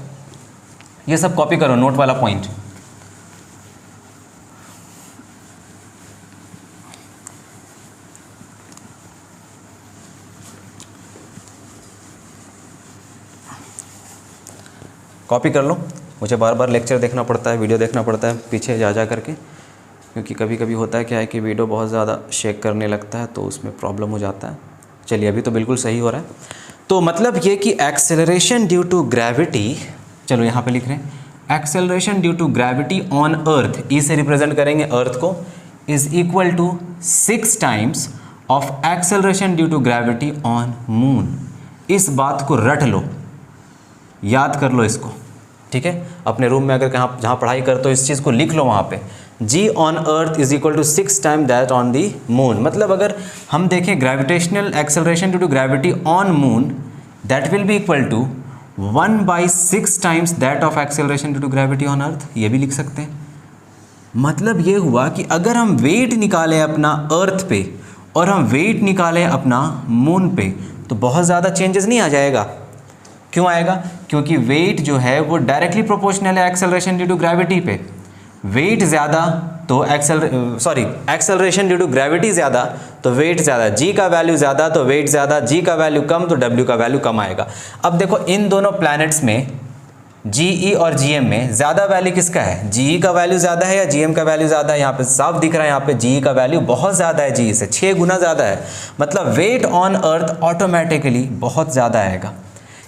ये सब कॉपी करो नोट वाला पॉइंट। कॉपी कर लो, मुझे बार बार लेक्चर देखना पड़ता है, वीडियो देखना पड़ता है पीछे जा करके, क्योंकि कभी कभी होता है क्या है कि वीडियो बहुत ज़्यादा शेक करने लगता है तो उसमें प्रॉब्लम हो जाता है। चलिए अभी तो बिल्कुल सही हो रहा है। तो मतलब ये कि एक्सेलरेशन ड्यू टू ग्रेविटी, चलो यहाँ पे लिख रहे हैं acceleration due to gravity on earth, E से रिप्रेजेंट करेंगे अर्थ को, is equal to 6 times of acceleration due to gravity on moon. इस बात को रट लो, याद कर लो इसको, ठीक है। अपने रूम में अगर कहाँ जहाँ पढ़ाई करते हो इस चीज़ को लिख लो वहाँ पे, g on earth is equal to 6 time that on the moon. मतलब अगर हम देखें gravitational acceleration due to gravity on moon that will be equal to 1/6 times that of acceleration due to gravity on earth, ये भी लिख सकते हैं। मतलब ये हुआ कि अगर हम वेट निकालें अपना अर्थ पे और हम वेट निकालें अपना मून पे तो बहुत ज़्यादा चेंजेस नहीं आ जाएगा। क्यों आएगा? क्योंकि वेट जो है वो डायरेक्टली प्रोपोर्शनल है एक्सेलरेशन ड्यू टू ग्रेविटी पे। वेट ज़्यादा तो एक्सेलरेशन ड्यू टू ग्रेविटी ज़्यादा तो वेट ज़्यादा, जी का वैल्यू ज़्यादा तो वेट ज़्यादा, जी का वैल्यू कम तो डब्ल्यू का वैल्यू कम आएगा। अब देखो इन दोनों प्लैनेट्स में जीई और जीएम में ज़्यादा वैल्यू किसका है? जीई का वैल्यू ज़्यादा है या जीएम का वैल्यू ज़्यादा है? यहाँ पे साफ दिख रहा है, यहाँ पे जीई का वैल्यू बहुत ज़्यादा है, जीई से 6 गुना ज़्यादा है। मतलब वेट ऑन अर्थ ऑटोमेटिकली बहुत ज़्यादा आएगा।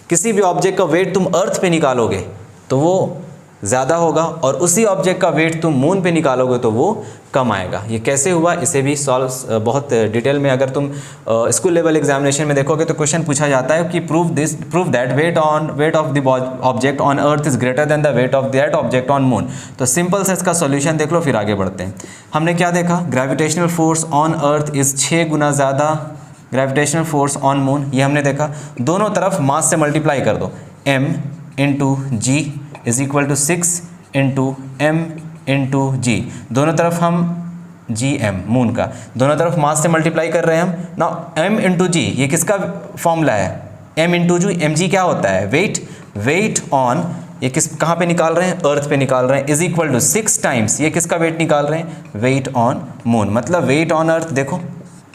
किसी भी ऑब्जेक्ट का वेट तुम अर्थ पे निकालोगे तो वो ज़्यादा होगा और उसी ऑब्जेक्ट का वेट तुम मून पे निकालोगे तो वो कम आएगा। ये कैसे हुआ इसे भी सॉल्व बहुत डिटेल में अगर तुम स्कूल लेवल एग्जामिनेशन में देखोगे तो क्वेश्चन पूछा जाता है कि prove that wait of the object on earth is greater than the weight of that object on moon. तो सिंपल से इसका सॉल्यूशन देख लो, फिर आगे बढ़ते हैं। हमने क्या देखा? Gravitational force on earth is 6 गुना ज़्यादा ग्रेविटेशनल फोर्स ऑन मून, ये हमने देखा। दोनों तरफ मास से मल्टीप्लाई कर दो, m into g is equal to 6 into m into g. दोनों तरफ हम जी एम मून का, दोनों तरफ मास से मल्टीप्लाई कर रहे हैं हम ना। m इंटू जी ये किसका फॉर्मूला है? m into G, M G क्या होता है? वेट ऑन, ये कहाँ पे निकाल रहे हैं? अर्थ पे निकाल रहे हैं, इज इक्वल टू 6 टाइम्स, ये किसका वेट निकाल रहे हैं? Weight on moon. मतलब वेट ऑन अर्थ देखो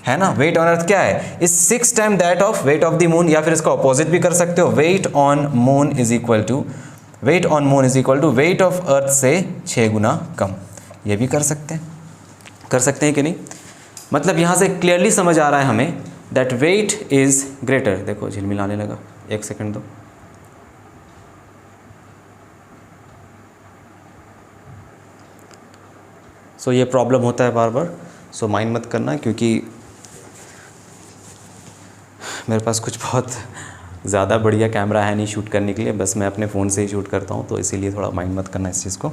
है ना, वेट ऑन अर्थ क्या है? Is 6 time that of weight of the moon, या फिर इसका ऑपोजिट भी कर सकते हो, weight on moon is equal to weight of earth से 6 गुना कम। ये भी कर सकते हैं कि नहीं? मतलब यहाँ से क्लियरली समझ आ रहा है हमें दैट वेट इज ग्रेटर। देखो झिलमिलाने लगा, 1 सेकेंड दो। सो ये प्रॉब्लम होता है बार बार, सो माइंड मत करना, क्योंकि मेरे पास कुछ बहुत ज़्यादा बढ़िया कैमरा है नहीं शूट करने के लिए, बस मैं अपने फ़ोन से ही शूट करता हूँ, तो इसीलिए थोड़ा माइंड मत करना इस चीज़ को,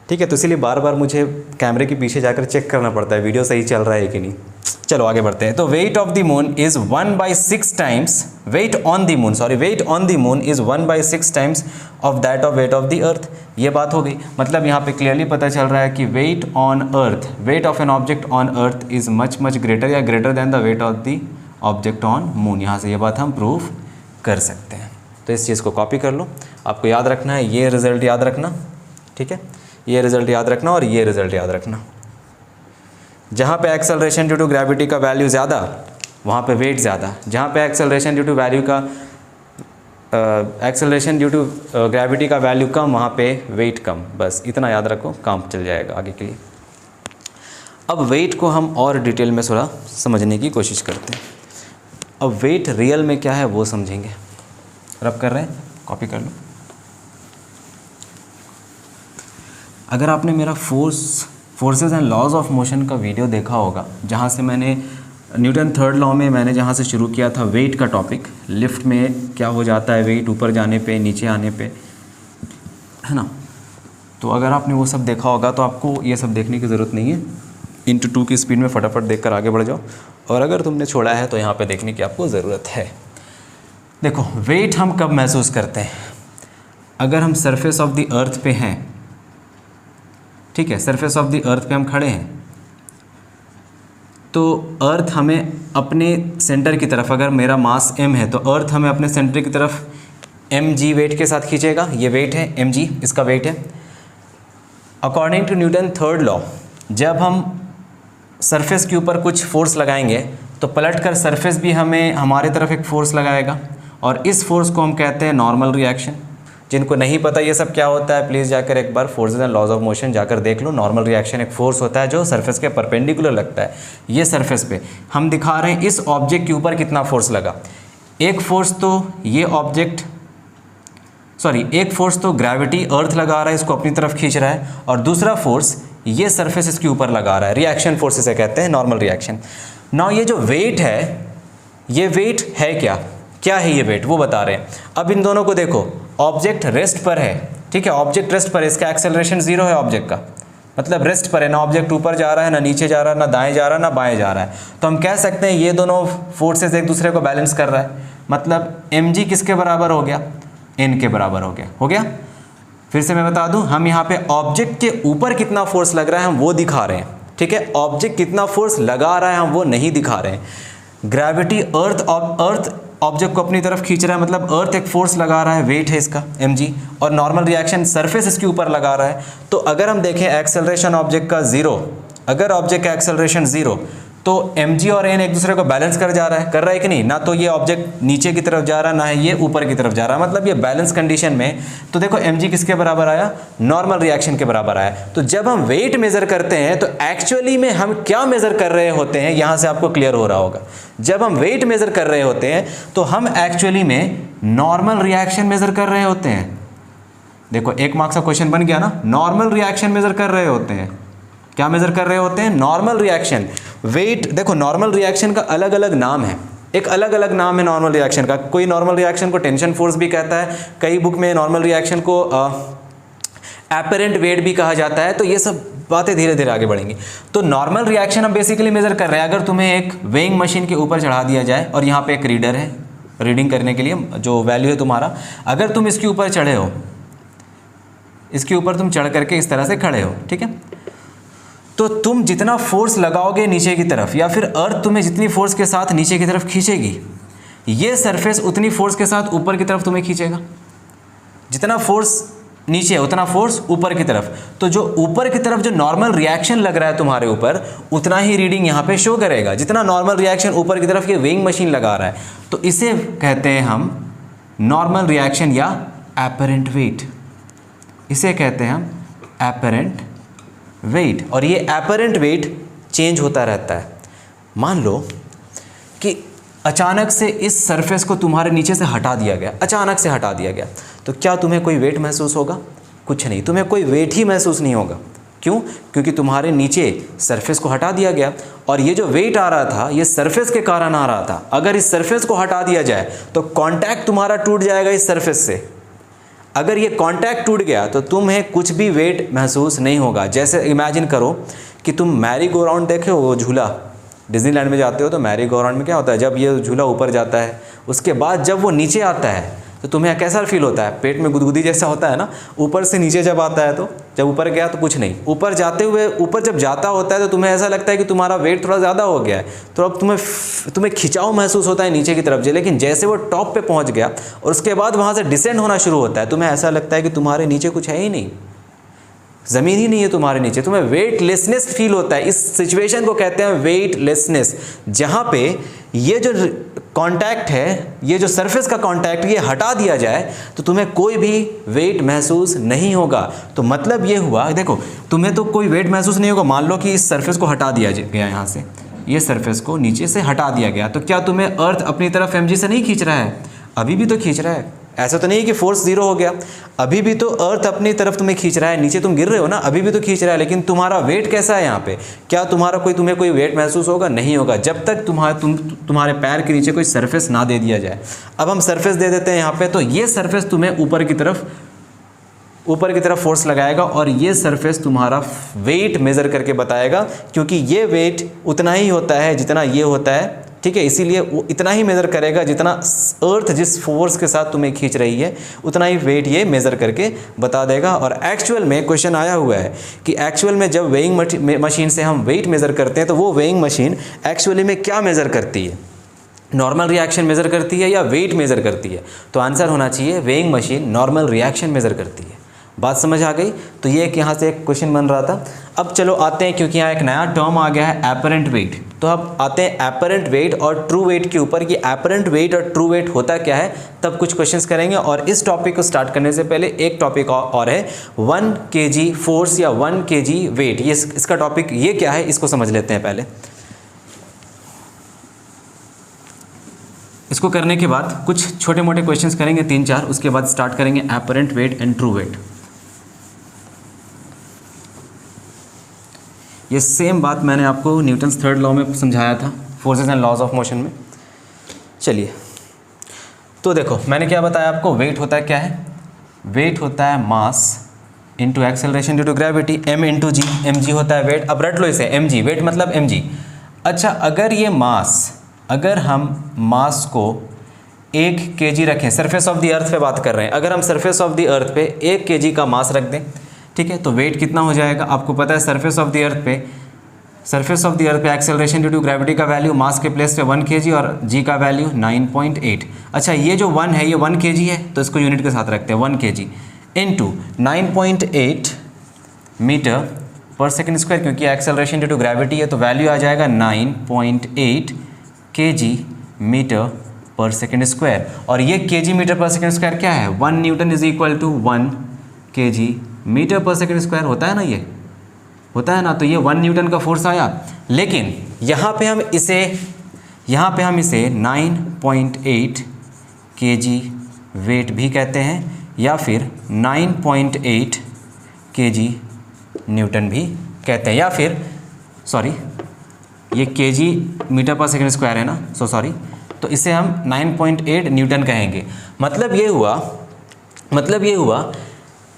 ठीक है। तो इसीलिए बार बार मुझे कैमरे के पीछे जाकर चेक करना पड़ता है वीडियो सही चल रहा है कि नहीं। चलो आगे बढ़ते हैं। तो weight of the moon is 1/6 times, weight on the moon is 1/6 times of that of weight of the earth. ये बात हो गई। मतलब यहाँ पे क्लियरली पता चल रहा है कि weight on earth, weight of an object on earth is much greater या greater than the weight of the object on moon. यहाँ से ये बात हम प्रूफ कर सकते हैं। तो इस चीज़ को कॉपी कर लो, आपको याद रखना है, ये रिज़ल्ट याद रखना, ठीक है, ये रिज़ल्ट याद रखना और ये रिज़ल्ट याद रखना। जहाँ पे एक्सेलरेशन ड्यू टू ग्रेविटी का वैल्यू ज़्यादा वहाँ पे वेट ज़्यादा, जहाँ पे एक्सेलरेशन ड्यू टू ग्रेविटी का वैल्यू कम वहाँ पे वेट कम। बस इतना याद रखो, काम चल जाएगा आगे के लिए। अब वेट को हम और डिटेल में थोड़ा समझने की कोशिश करते हैं। अब वेट रियल में क्या है वो समझेंगे। रब कर रहे हैं, कॉपी कर लो। अगर आपने मेरा forces and laws of motion का वीडियो देखा होगा, जहाँ से मैंने न्यूटन थर्ड लॉ में मैंने जहाँ से शुरू किया था वेट का टॉपिक, लिफ्ट में क्या हो जाता है वेट ऊपर जाने पे नीचे आने पे, है ना। तो अगर आपने वो सब देखा होगा तो आपको ये सब देखने की ज़रूरत नहीं है, इंटू 2 की स्पीड में फटाफट देखकर आगे बढ़ जाओ। और अगर तुमने छोड़ा है तो यहाँ पे देखने की आपको ज़रूरत है। देखो वेट हम कब महसूस करते हैं, अगर हम सरफेस ऑफ द अर्थ पे हैं, ठीक है, सरफेस ऑफ द अर्थ पे हम खड़े हैं तो अर्थ हमें अपने सेंटर की तरफ, अगर मेरा मास m है तो अर्थ हमें अपने सेंटर की तरफ mg वेट के साथ खींचेगा। ये वेट है mg, इसका वेट है। According to Newton third law, जब हम सरफेस के ऊपर कुछ फोर्स लगाएंगे तो पलटकर सरफेस भी हमें हमारे तरफ एक फ़ोर्स लगाएगा, और इस फोर्स को हम कहते हैं नॉर्मल रिएक्शन। जिनको नहीं पता ये सब क्या होता है, प्लीज़ जाकर एक बार forces and laws of motion जाकर देख लो। नॉर्मल रिएक्शन एक फोर्स होता है जो सरफेस के परपेंडिकुलर लगता है। ये सरफेस पे हम दिखा रहे हैं इस ऑब्जेक्ट के ऊपर कितना फोर्स लगा। एक फोर्स तो ये ऑब्जेक्ट, एक फोर्स तो ग्रेविटी अर्थ लगा रहा है, इसको अपनी तरफ खींच रहा है, और दूसरा फोर्स ये सरफेस इसके ऊपर लगा रहा है। रिएक्शन फोर्स इसे कहते हैं, नॉर्मल रिएक्शन। नाउ ये जो वेट है, ये वेट है क्या है ये वेट, वो बता रहे हैं। अब इन दोनों को देखो, ऑब्जेक्ट रेस्ट पर है, ठीक है, ऑब्जेक्ट रेस्ट पर है, इसका एक्सेलरेशन 0 है ऑब्जेक्ट का, मतलब रेस्ट पर है, ना ऑब्जेक्ट ऊपर जा रहा है, ना नीचे जा रहा है, ना दाएं जा रहा है, ना बाएं जा रहा है। तो हम कह सकते हैं ये दोनों फोर्सेस एक दूसरे को बैलेंस कर रहा है, मतलब mg किसके बराबर हो गया, n के बराबर हो गया। फिर से मैं बता दूं, हम यहाँ पे ऑब्जेक्ट के ऊपर कितना फोर्स लग रहा है हम वो दिखा रहे हैं, ठीक है, ऑब्जेक्ट कितना फोर्स लगा रहा है हम वो नहीं दिखा रहे हैं। ग्रेविटी अर्थ ऑब्जेक्ट को अपनी तरफ खींच रहा है, मतलब अर्थ एक फोर्स लगा रहा है, वेट है इसका mg, और नॉर्मल रिएक्शन सरफेस इसके ऊपर लगा रहा है। तो अगर हम देखें एक्सेलरेशन ऑब्जेक्ट का 0, अगर ऑब्जेक्ट का एक्सेलरेशन 0 तो mg और n एक दूसरे को बैलेंस कर रहा है कि नहीं, ना तो ये ऑब्जेक्ट नीचे की तरफ जा रहा है, ना है ये ऊपर की तरफ जा रहा है, मतलब ये बैलेंस कंडीशन में। तो देखो mg किसके बराबर आया, नॉर्मल रिएक्शन के बराबर आया। तो जब हम वेट मेजर करते हैं तो एक्चुअली में हम क्या मेजर कर रहे होते हैं, यहाँ से आपको क्लियर हो रहा होगा। जब हम वेट मेजर कर रहे होते हैं तो हम एक्चुअली में नॉर्मल रिएक्शन मेजर कर रहे होते हैं। देखो 1 मार्क्स का क्वेश्चन बन गया ना, नॉर्मल रिएक्शन मेजर कर रहे होते हैं। क्या मेजर कर रहे होते हैं, नॉर्मल रिएक्शन। वेट, देखो नॉर्मल रिएक्शन का अलग अलग नाम है, एक अलग अलग नाम है नॉर्मल रिएक्शन का। कोई नॉर्मल रिएक्शन को टेंशन फोर्स भी कहता है, कई बुक में नॉर्मल रिएक्शन को एपरेंट वेट भी कहा जाता है। तो ये सब बातें धीरे धीरे आगे बढ़ेंगी। तो नॉर्मल रिएक्शन हम बेसिकली मेजर कर रहे हैं। अगर तुम्हें एक वेइंग मशीन के ऊपर चढ़ा दिया जाए और यहाँ पे एक रीडर है, रीडिंग करने के लिए जो वैल्यू है तुम्हारा, अगर तुम इसके ऊपर चढ़े हो, इसके ऊपर तुम चढ़ करके इस तरह से खड़े हो, ठीक है, तो तुम जितना फोर्स लगाओगे नीचे की तरफ, या फिर अर्थ तुम्हें जितनी फोर्स के साथ नीचे की तरफ खींचेगी, ये सरफेस उतनी फोर्स के साथ ऊपर की तरफ तुम्हें खींचेगा। जितना फोर्स नीचे है उतना फोर्स ऊपर की तरफ। तो जो ऊपर की तरफ जो नॉर्मल रिएक्शन लग रहा है तुम्हारे ऊपर, उतना ही रीडिंग यहाँ पे शो करेगा, जितना नॉर्मल रिएक्शन ऊपर की तरफ ये वेइंग मशीन लगा रहा है। तो इसे कहते हैं हम नॉर्मल रिएक्शन या एपरेंट वेट। इसे कहते हैं हम एपरेंट वेट। और ये एपरेंट वेट चेंज होता रहता है। मान लो कि अचानक से इस सरफेस को तुम्हारे नीचे से हटा दिया गया, अचानक से हटा दिया गया, तो क्या तुम्हें कोई वेट महसूस होगा? कुछ नहीं, तुम्हें कोई वेट ही महसूस नहीं होगा। क्यों? क्योंकि तुम्हारे नीचे सरफेस को हटा दिया गया, और ये जो वेट आ रहा था ये सरफेस के कारण आ रहा था। अगर इस सरफेस को हटा दिया जाए तो कांटेक्ट तुम्हारा टूट जाएगा इस सरफेस से। अगर ये कांटेक्ट टूट गया तो तुम्हें कुछ भी वेट महसूस नहीं होगा। जैसे इमेजिन करो कि तुम मैरी गो राउंड देखे हो, वो झूला, डिज्नीलैंड में जाते हो तो मैरी गो राउंड में क्या होता है, जब ये झूला ऊपर जाता है उसके बाद जब वो नीचे आता है तो तुम्हें कैसा फील होता है? पेट में गुदगुदी जैसा होता है ना। ऊपर से नीचे जब आता है, तो जब ऊपर गया तो कुछ नहीं, ऊपर जाते हुए ऊपर जब जाता होता है तो तुम्हें ऐसा लगता है कि तुम्हारा वेट थोड़ा ज़्यादा हो गया है, तो अब तुम्हें खिंचाव महसूस होता है नीचे की तरफ से। लेकिन जैसे वो टॉप पे पहुंच गया और उसके बाद वहाँ से डिसेंड होना शुरू होता है, तुम्हें ऐसा लगता है कि तुम्हारे नीचे कुछ है ही नहीं, ज़मीन ही नहीं है तुम्हारे नीचे, तुम्हें वेटलेसनेस फील होता है। इस सिचुएशन को कहते हैं वेटलेसनेस, जहाँ पे ये जो कांटेक्ट है, ये जो सरफेस का कांटेक्ट, ये हटा दिया जाए तो तुम्हें कोई भी वेट महसूस नहीं होगा। तो मतलब ये हुआ, देखो तुम्हें तो कोई वेट महसूस नहीं होगा। मान लो कि इस सरफेस को हटा दिया गया, यहाँ से ये सरफेस को नीचे से हटा दिया गया, तो क्या तुम्हें अर्थ अपनी तरफ mg से नहीं खींच रहा है? अभी भी तो खींच रहा है, ऐसा तो नहीं कि फोर्स जीरो हो गया, अभी भी तो अर्थ अपनी तरफ तुम्हें खींच रहा है, नीचे तुम गिर रहे हो ना, अभी भी तो खींच रहा है, लेकिन तुम्हारा वेट कैसा है यहाँ पे? क्या तुम्हें कोई वेट महसूस होगा? नहीं होगा, जब तक तुम्हारे पैर के नीचे कोई सरफेस ना दे दिया जाए। अब हम सरफेस दे देते हैं यहाँ पे, तो ये सरफेस तुम्हें ऊपर की तरफ फोर्स लगाएगा और ये सरफेस तुम्हारा वेट मेज़र करके बताएगा, क्योंकि ये वेट उतना ही होता है जितना ये होता है, ठीक है। इसीलिए वो इतना ही मेज़र करेगा जितना अर्थ जिस फोर्स के साथ तुम्हें खींच रही है, उतना ही वेट ये मेज़र करके बता देगा। और एक्चुअल में क्वेश्चन आया हुआ है कि एक्चुअल में जब वेइंग मशीन से हम वेट मेज़र करते हैं तो वो वेइंग मशीन एक्चुअली में क्या मेज़र करती है? नॉर्मल रिएक्शन मेज़र करती है या वेट मेज़र करती है? तो आंसर होना चाहिए weighing machine normal reaction measure करती है। बात समझ आ गई? तो ये एक यहाँ से एक क्वेश्चन बन रहा था। अब चलो आते हैं, क्योंकि यहाँ एक नया टर्म आ गया है एपरेंट वेट, तो अब आते हैं एपरेंट वेट और ट्रू वेट के ऊपर कि एपरेंट वेट और ट्रू वेट होता क्या है, तब कुछ क्वेश्चंस करेंगे। और इस टॉपिक को स्टार्ट करने से पहले एक टॉपिक और है 1 kg फोर्स या 1 kg वेट। ये इसका टॉपिक ये क्या है, इसको समझ लेते हैं पहले। इसको करने के बाद कुछ छोटे मोटे क्वेश्चंस करेंगे 3-4, उसके बाद स्टार्ट करेंगे apparent weight and true weight. ये सेम बात मैंने आपको न्यूटन्स थर्ड लॉ में समझाया था, forces and laws of motion में। चलिए, तो देखो मैंने क्या बताया आपको, वेट होता है क्या है? वेट होता है mass into acceleration due to gravity, m into g, mg होता है वेट। अब रट लो इसे, mg वेट मतलब mg। अच्छा, अगर हम मास को 1 kg रखें, सरफेस ऑफ द अर्थ पे बात कर रहे हैं, अगर हम सरफेस ऑफ द अर्थ पे 1 kg का मास रख दें, ठीक है, तो वेट कितना हो जाएगा? आपको पता है सरफेस ऑफ द अर्थ पे एक्सेलरेशन ड्यू टू ग्रेविटी का वैल्यू मास के प्लेस पे 1 kg और g का वैल्यू 9.8। अच्छा, ये जो 1 है ये 1 kg है, तो इसको यूनिट के साथ रखते हैं, 1 kg इंटू 9.8 मीटर पर सेकेंड स्क्वायर, क्योंकि एक्सेलरेशन ड्यू टू ग्रेविटी है तो वैल्यू आ जाएगा 9.8 kg मीटर पर सेकेंड स्क्वायर। और ये kg मीटर पर सेकेंड स्क्वायर क्या है? 1 newton is equal to 1 kg metre पर सेकेंड स्क्वायर होता है ना, ये होता है ना। तो ये 1 न्यूटन का फोर्स आया, लेकिन यहाँ पे हम इसे 9.8 kg वेट भी कहते हैं, या फिर 9.8 kg न्यूटन भी कहते हैं, या फिर सॉरी ये kg मीटर पर सेकेंड स्क्वायर है ना, तो इसे हम 9.8 न्यूटन कहेंगे। मतलब ये हुआ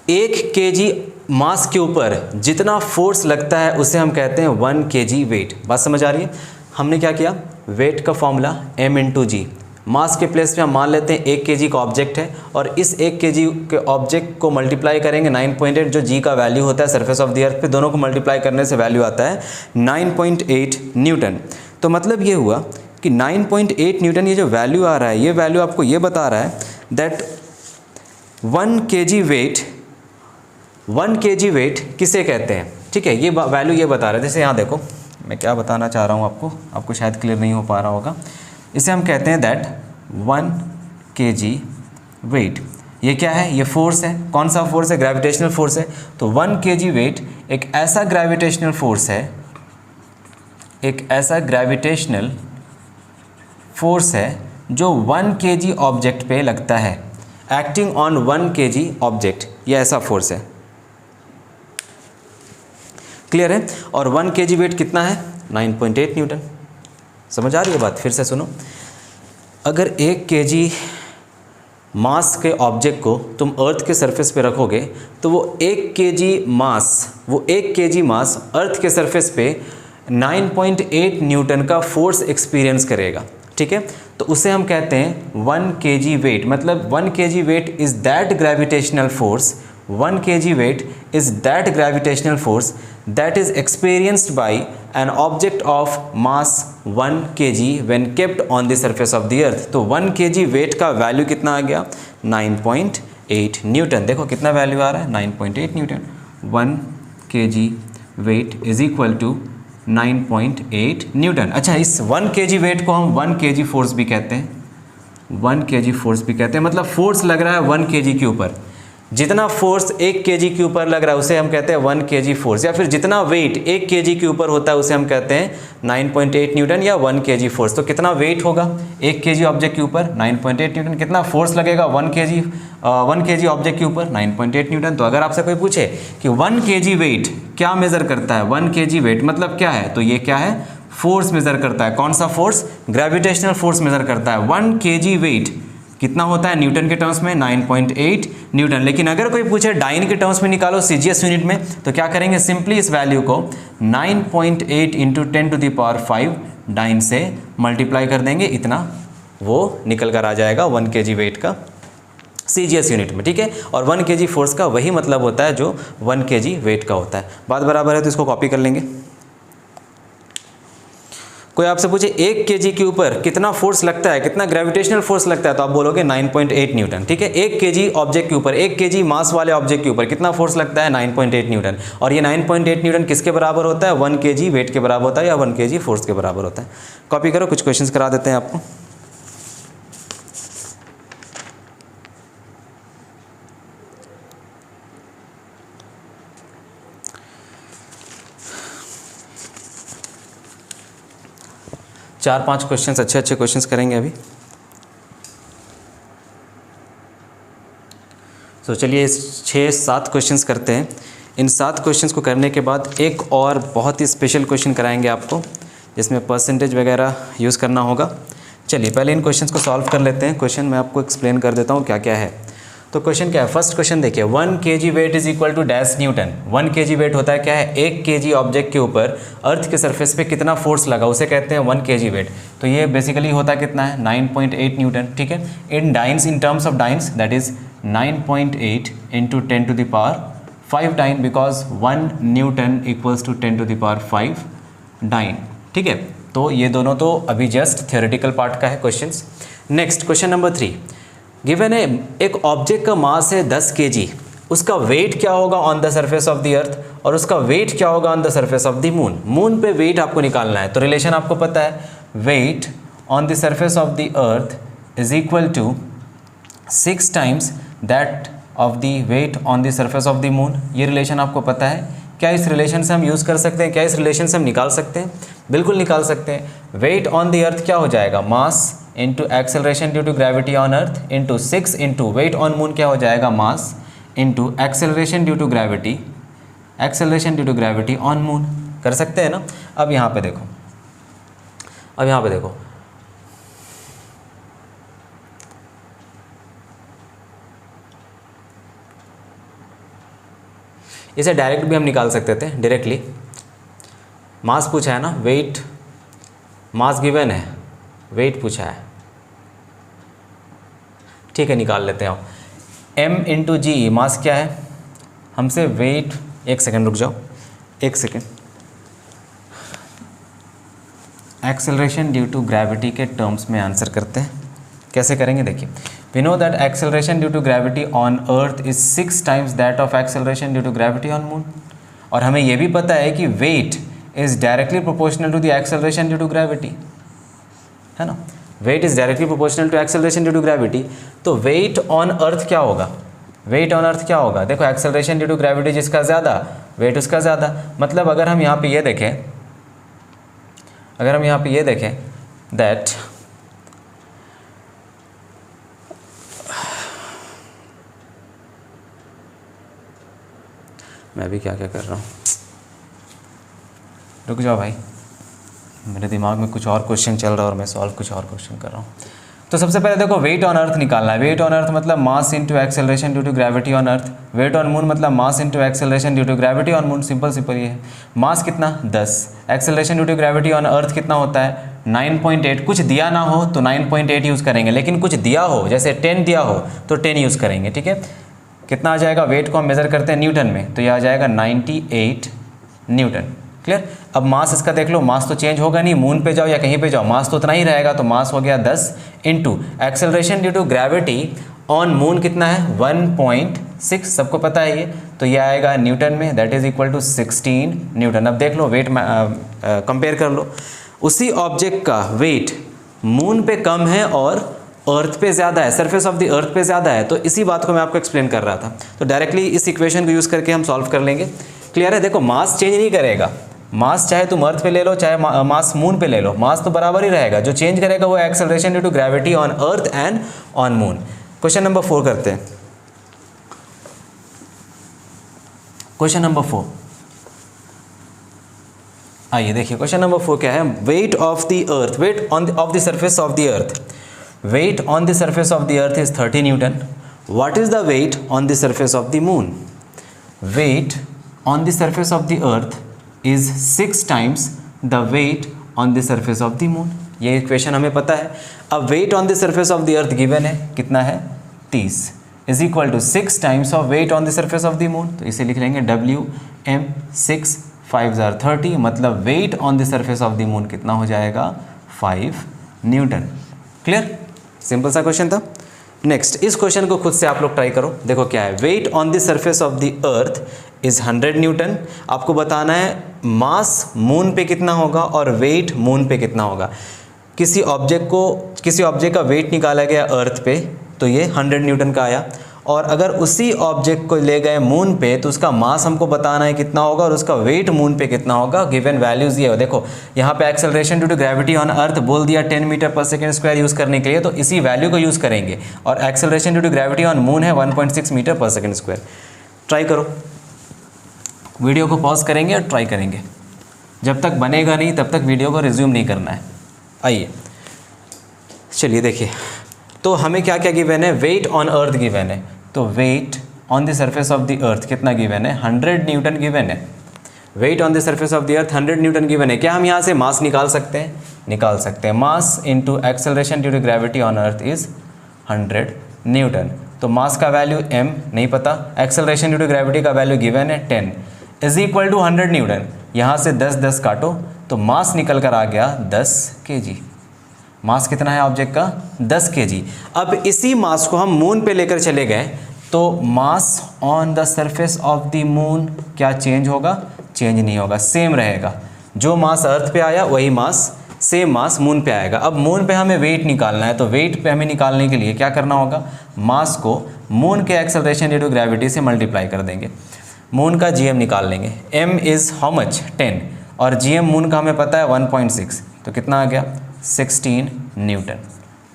1 kg मास के ऊपर जितना फोर्स लगता है उसे हम कहते हैं 1 kg वेट। बात समझ आ रही है? हमने क्या किया, वेट का फॉर्मूला m इंटू जी, मास के प्लेस पे हम मान लेते हैं 1 kg का ऑब्जेक्ट है, और इस 1 kg के ऑब्जेक्ट को मल्टीप्लाई करेंगे 9.8 जो g का वैल्यू होता है सरफेस ऑफ द अर्थ पे, दोनों को मल्टीप्लाई करने से वैल्यू आता है 9.8 न्यूटन। तो मतलब ये हुआ कि 9.8 न्यूटन ये जो वैल्यू आ रहा है, ये वैल्यू आपको ये बता रहा है दैट 1 kg वेट किसे कहते हैं, ठीक है। ये वैल्यू ये बता रहा है। जैसे यहाँ देखो, मैं क्या बताना चाह रहा हूँ आपको शायद क्लियर नहीं हो पा रहा होगा। इसे हम कहते हैं दैट 1 kg वेट, ये क्या है? ये फोर्स है। कौन सा फोर्स है? ग्रेविटेशनल फोर्स है। तो 1 kg वेट एक ऐसा ग्रेविटेशनल फोर्स है जो 1 kg ऑब्जेक्ट पे लगता है, एक्टिंग ऑन 1 kg ऑब्जेक्ट, ये ऐसा फोर्स है। क्लियर है? और 1 kg वेट कितना है? 9.8 न्यूटन। समझ आ रही है बात? फिर से सुनो, अगर 1 kg मास के ऑब्जेक्ट को तुम अर्थ के सरफेस पे रखोगे तो वो 1 kg मास अर्थ के सरफेस पे 9.8 न्यूटन का फोर्स एक्सपीरियंस करेगा, ठीक है। तो उसे हम कहते हैं 1 kg वेट। मतलब 1 kg weight is that gravitational force, 1 kg weight is that gravitational force that is experienced by an object of mass 1 kg when kept on the surface of the earth। तो 1 kg weight का value कितना आ गया? 9.8 Newton. देखो कितना value आ रहा है? 9.8 Newton. 1 kg weight is equal to 9.8 Newton. अच्छा, इस 1 kg weight को हम 1 kg फोर्स भी कहते हैं, 1 kg फोर्स भी कहते हैं। मतलब फोर्स लग रहा है 1 kg के ऊपर। जितना फोर्स 1 केजी के ऊपर लग रहा है उसे हम कहते हैं 1 केजी फोर्स, या फिर जितना वेट 1 केजी के ऊपर होता है उसे हम कहते हैं 9.8 न्यूटन या 1 केजी फोर्स। तो कितना वेट होगा 1 केजी ऑब्जेक्ट के ऊपर 9.8 न्यूटन, कितना फोर्स लगेगा 1 केजी ऑब्जेक्ट के ऊपर 9.8 न्यूटन। तो अगर आपसे कोई पूछे कि 1 केजी वेट क्या मेज़र करता है, 1 केजी वेट मतलब क्या है, तो ये क्या है, फोर्स मेज़र करता है। कौन सा फोर्स, ग्रेविटेशनल फोर्स मेज़र करता है। 1 केजी वेट कितना होता है न्यूटन के टर्म्स में, 9.8 न्यूटन। लेकिन अगर कोई पूछे डाइन के टर्म्स में निकालो सीजीएस यूनिट में, तो क्या करेंगे, सिंपली इस वैल्यू को 9.8 इंटू 10⁵ डाइन से मल्टीप्लाई कर देंगे, इतना वो निकल कर आ जाएगा 1 केजी वेट का सीजीएस यूनिट में, ठीक है। और 1 केजी फोर्स का वही मतलब होता है जो 1 केजी वेट का होता है। बात बराबर है, तो इसको कॉपी कर लेंगे। कोई आपसे पूछे 1 केजी के ऊपर कितना फोर्स लगता है, कितना ग्रेविटेशनल फोर्स लगता है, तो आप बोलोगे 9.8 न्यूटन, ठीक है। 1 केजी ऑब्जेक्ट के ऊपर, 1 केजी मास वाले ऑब्जेक्ट के ऊपर कितना फोर्स लगता है, 9.8 न्यूटन। और ये 9.8 न्यूटन किसके बराबर होता है, 1 केजी वेट के बराबर होता है या 1 केजी फोर्स के बराबर होता है। कॉपी करो, कुछ क्वेश्चंस करा देते हैं आपको। चार पांच क्वेश्चंस, अच्छे क्वेश्चंस करेंगे अभी। तो चलिए 6-7 क्वेश्चंस करते हैं। इन 7 क्वेश्चंस को करने के बाद एक और बहुत ही स्पेशल क्वेश्चन कराएंगे आपको, जिसमें परसेंटेज वगैरह यूज़ करना होगा। चलिए पहले इन क्वेश्चंस को सॉल्व कर लेते हैं। क्वेश्चन मैं आपको एक्सप्लेन कर देता हूँ क्या क्या है। तो क्वेश्चन क्या है, फर्स्ट क्वेश्चन देखिए, 1 KG weight is equal to dash newton. 1 KG weight होता है क्या है, 1 केजी ऑब्जेक्ट के ऊपर अर्थ के सरफेस पे कितना फोर्स लगा उसे कहते हैं 1 केजी वेट। तो ये बेसिकली होता कितना है, 9.8 न्यूटन, ठीक है। In dynes, in terms of dynes, that is 9.8 into 10⁵ dyne, because 1 newton equals to 10⁵ dyne, ठीक है। तो ये दोनों तो अभी जस्ट थियोरेटिकल पार्ट का है questions. Next question number 3, given है एक ऑब्जेक्ट का मास है 10 केजी, उसका वेट क्या होगा on the surface of the earth, और उसका वेट क्या होगा on the surface of the moon. Moon पे वेट आपको निकालना है, तो रिलेशन आपको पता है, weight on the surface of the earth is equal to 6 times that of the weight on the surface of the moon. ये रिलेशन आपको पता है। क्या इस रिलेशन से हम यूज़ कर सकते हैं, क्या इस रिलेशन से हम निकाल सकते हैं, बिल्कुल निकाल सकते हैं। वेट ऑन द अर्थ क्या हो जाएगा, mass into acceleration due to gravity on earth into 6 into weight on moon क्या हो जाएगा, mass into acceleration due to gravity, acceleration due to gravity on moon. कर सकते हैं ना। अब यहाँ पे देखो, अब यहाँ पे देखो, इसे डायरेक्ट भी हम निकाल सकते थे डायरेक्टली। मास पूछा है ना, वेट, मास गिवन है, वेट पूछा है, ठीक है, निकाल लेते हैं। m इंटू जी, मास क्या है हमसे, वेट, एक सेकेंड रुक जाओ, एक second, acceleration due to gravity के टर्म्स में आंसर करते हैं। कैसे करेंगे देखिए, we know that acceleration due to gravity on earth is 6 times that of acceleration due to gravity on moon. और हमें यह भी पता है कि weight is directly proportional to the acceleration due to gravity, है ना। Weight is directly proportional to acceleration due to gravity. तो वेट ऑन अर्थ क्या होगा, वेट ऑन अर्थ क्या होगा, देखो एक्सेलरेशन ड्यू टू ग्रेविटी जिसका ज़्यादा, वेट उसका ज़्यादा। मतलब अगर हम यहाँ पे ये देखें, अगर हम यहाँ पे ये देखें दैट मैं भी क्या क्या कर रहा हूँ, रुक जाओ भाई, मेरे दिमाग में कुछ और क्वेश्चन चल रहा है और मैं सॉल्व कुछ और क्वेश्चन कर रहा हूँ। तो सबसे पहले देखो, वेट ऑन अर्थ निकालना है। वेट ऑन अर्थ मतलब mass into acceleration due to gravity on earth. Weight on moon मतलब mass into acceleration due to gravity on moon. Simple simple ये है। मास कितना 10, acceleration due to gravity on earth कितना होता है 9.8। कुछ दिया ना हो तो 9.8 यूज़ करेंगे, लेकिन कुछ दिया हो, जैसे 10 दिया हो तो 10 यूज़ करेंगे, ठीक है। कितना आ जाएगा, वेट को हम मेज़र करते हैं न्यूटन में, तो यह आ जाएगा 98 न्यूटन। क्लियर। अब मास इसका देख लो, मास तो चेंज होगा नहीं, मून पे जाओ या कहीं पे जाओ मास तो उतना ही रहेगा। तो मास हो गया 10 into acceleration due to gravity on moon कितना है 1.6, सबको पता है ये, तो ये आएगा न्यूटन में, that is equal to 16 newton. अब देख लो वेट कंपेयर कर लो, उसी ऑब्जेक्ट का वेट मून पे कम है और अर्थ पे ज़्यादा है, सरफेस ऑफ द अर्थ पे ज़्यादा है, तो इसी बात को मैं आपको एक्सप्लेन कर रहा था। तो डायरेक्टली इस इक्वेशन को यूज़ करके हम सॉल्व कर लेंगे। क्लियर है? देखो मास चेंज नहीं करेगा, मास चाहे तुम अर्थ पे ले लो चाहे मास मून पे ले लो, मास तो बराबर ही रहेगा। जो चेंज करेगा वो acceleration due to gravity on earth and on moon. Question number 4 करते हैं। क्वेश्चन नंबर 4, आइए देखिए क्वेश्चन नंबर 4 क्या है। Weight of the earth, weight of the surface of the earth, weight on the surface of the earth is 30 newton. What is the weight on the surface of the moon? Weight on the surface of the earth is 6 times the weight on the surface of the moon. ये equation हमें पता है। अब weight on the surface of the earth given है, कितना है? 30 is equal to 6 times of weight on the surface of the moon. तो इसे लिख लेंगे WM, 6 5 जार 30, मतलब weight on the surface of the moon कितना हो जाएगा? 5 न्यूटन। क्लियर? सिंपल सा क्वेश्चन था। नेक्स्ट, इस क्वेश्चन को खुद से आप लोग ट्राई करो। देखो क्या है, weight on the surface of the earth is 100 newton. आपको बताना है मास मून पे कितना होगा और वेट मून पे कितना होगा। किसी ऑब्जेक्ट का वेट निकाला गया अर्थ पे तो ये 100 न्यूटन का आया, और अगर उसी ऑब्जेक्ट को ले गए मून पे तो उसका मास हमको बताना है कितना होगा और उसका वेट मून पे कितना होगा। गिवन वैल्यूज़ ये हो, देखो यहाँ पे acceleration due to gravity on earth बोल दिया 10 मीटर पर सेकेंड स्क्वायर यूज़ करने के लिए, तो इसी वैल्यू को यूज़ करेंगे। और acceleration due to gravity on moon है 1.6 मीटर पर सेकेंड स्क्वायर। ट्राई करो, वीडियो को पॉज करेंगे और ट्राई करेंगे। जब तक बनेगा नहीं तब तक वीडियो को रिज्यूम नहीं करना है। आइए चलिए देखिए, तो हमें क्या क्या गिवन है? वेट ऑन अर्थ गिवन है, तो weight on the surface of the earth कितना गिवन है? 100 न्यूटन गिवन है। Weight on the surface of the earth 100 newton given है। क्या हम यहाँ से मास निकाल सकते हैं? निकाल सकते हैं। Mass into acceleration due to gravity on earth is 100 newton. तो मास का वैल्यू m नहीं पता, एक्सेलरेशन ड्यू टू ग्रेविटी का वैल्यू गिवन है 10 इज इक्वल टू 100 न्यूटन। यहाँ से 10 काटो तो मास निकल कर आ गया 10 kg। मास कितना है ऑब्जेक्ट का? 10 kg। अब इसी मास को हम मून पे लेकर चले गए तो मास on the surface of the moon क्या चेंज होगा? चेंज नहीं होगा, सेम रहेगा। जो मास अर्थ पे आया वही मास, सेम मास मून पे आएगा। अब मून पे हमें वेट निकालना है, तो वेट पे हमें निकालने के लिए क्या करना होगा? मास को मून के एक्सेलरेशन ड्यू टू ग्रेविटी से मल्टीप्लाई कर देंगे। मून का GM निकाल लेंगे। m is how much? 10, और GM मून का हमें पता है 1.6, तो कितना आ गया? 16 न्यूटन।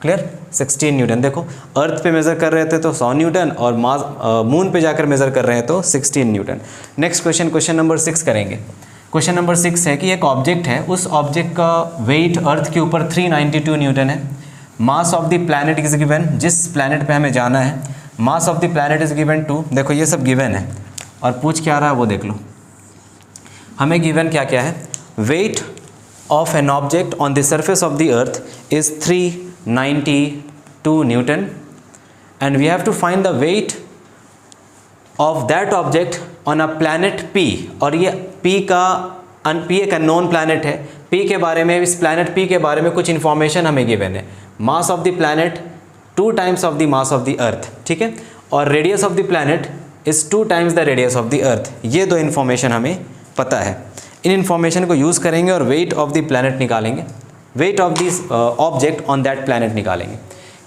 क्लियर? 16 न्यूटन। देखो अर्थ पे मेज़र कर रहे थे तो 100 न्यूटन, और मास मून पे जाकर मेज़र कर रहे हैं तो 16 न्यूटन। नेक्स्ट क्वेश्चन नंबर 6 करेंगे। क्वेश्चन नंबर 6 है कि एक ऑब्जेक्ट है, उस ऑब्जेक्ट का वेट अर्थ के ऊपर 392 न्यूटन है। Mass of the planet is given, जिस प्लैनेट पे हमें जाना है mass of the planet is given to, देखो ये सब गिवन है और पूछ क्या रहा है वो देख लो। हमें गिवन क्या क्या है? Weight of an object on the surface of the earth is 392 newton and we have to find the weight of that object on a planet P। और ये P एक अननोन प्लैनेट है। P के बारे में, इस प्लैनेट P के बारे में कुछ इन्फॉर्मेशन हमें गिवन है। Mass of the planet 2 times of the mass of the अर्थ, ठीक है, और radius of the planet is 2 times the radius of the earth. ये दो इन्फॉर्मेशन हमें पता है। इन इन्फॉर्मेशन को यूज़ करेंगे और वेट ऑफ द प्लैनेट निकालेंगे, weight of this object on that planet निकालेंगे।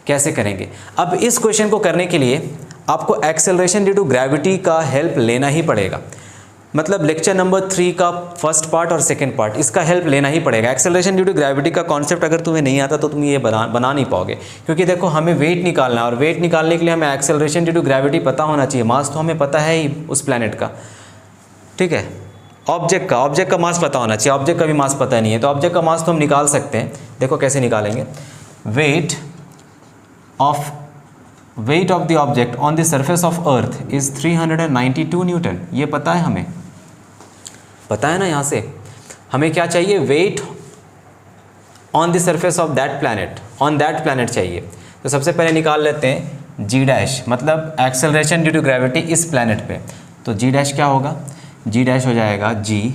कैसे करेंगे? अब इस क्वेश्चन को करने के लिए आपको एक्सेलरेशन ड्यू टू ग्रेविटी का हेल्प लेना ही पड़ेगा। मतलब लेक्चर नंबर 3 का फर्स्ट पार्ट और सेकंड पार्ट, इसका हेल्प लेना ही पड़ेगा। एक्सेलरेशन ड्यू टू ग्रेविटी का कॉन्सेप्ट अगर तुम्हें नहीं आता तो तुम ये बना नहीं पाओगे, क्योंकि देखो हमें वेट निकालना है और वेट निकालने के लिए हमें एक्सेलरेशन ड्यू टू ग्रेविटी पता होना चाहिए। मास तो हमें पता है ही उस प्लैनेट का, ठीक है। ऑब्जेक्ट का मास पता होना चाहिए, ऑब्जेक्ट का भी मास पता नहीं है, तो ऑब्जेक्ट का मास तो हम निकाल सकते हैं। देखो कैसे निकालेंगे। Wait of the object on the surface of earth is 392 Newton. ये पता है, हमें पता है ना। यहाँ से हमें क्या चाहिए? Weight on the surface of that planet, on that planet चाहिए। तो सबसे पहले निकाल लेते हैं G', मतलब एक्सेलरेशन ड्यू टू ग्रेविटी इस प्लैनेट पे। तो G' क्या होगा? G' हो जाएगा G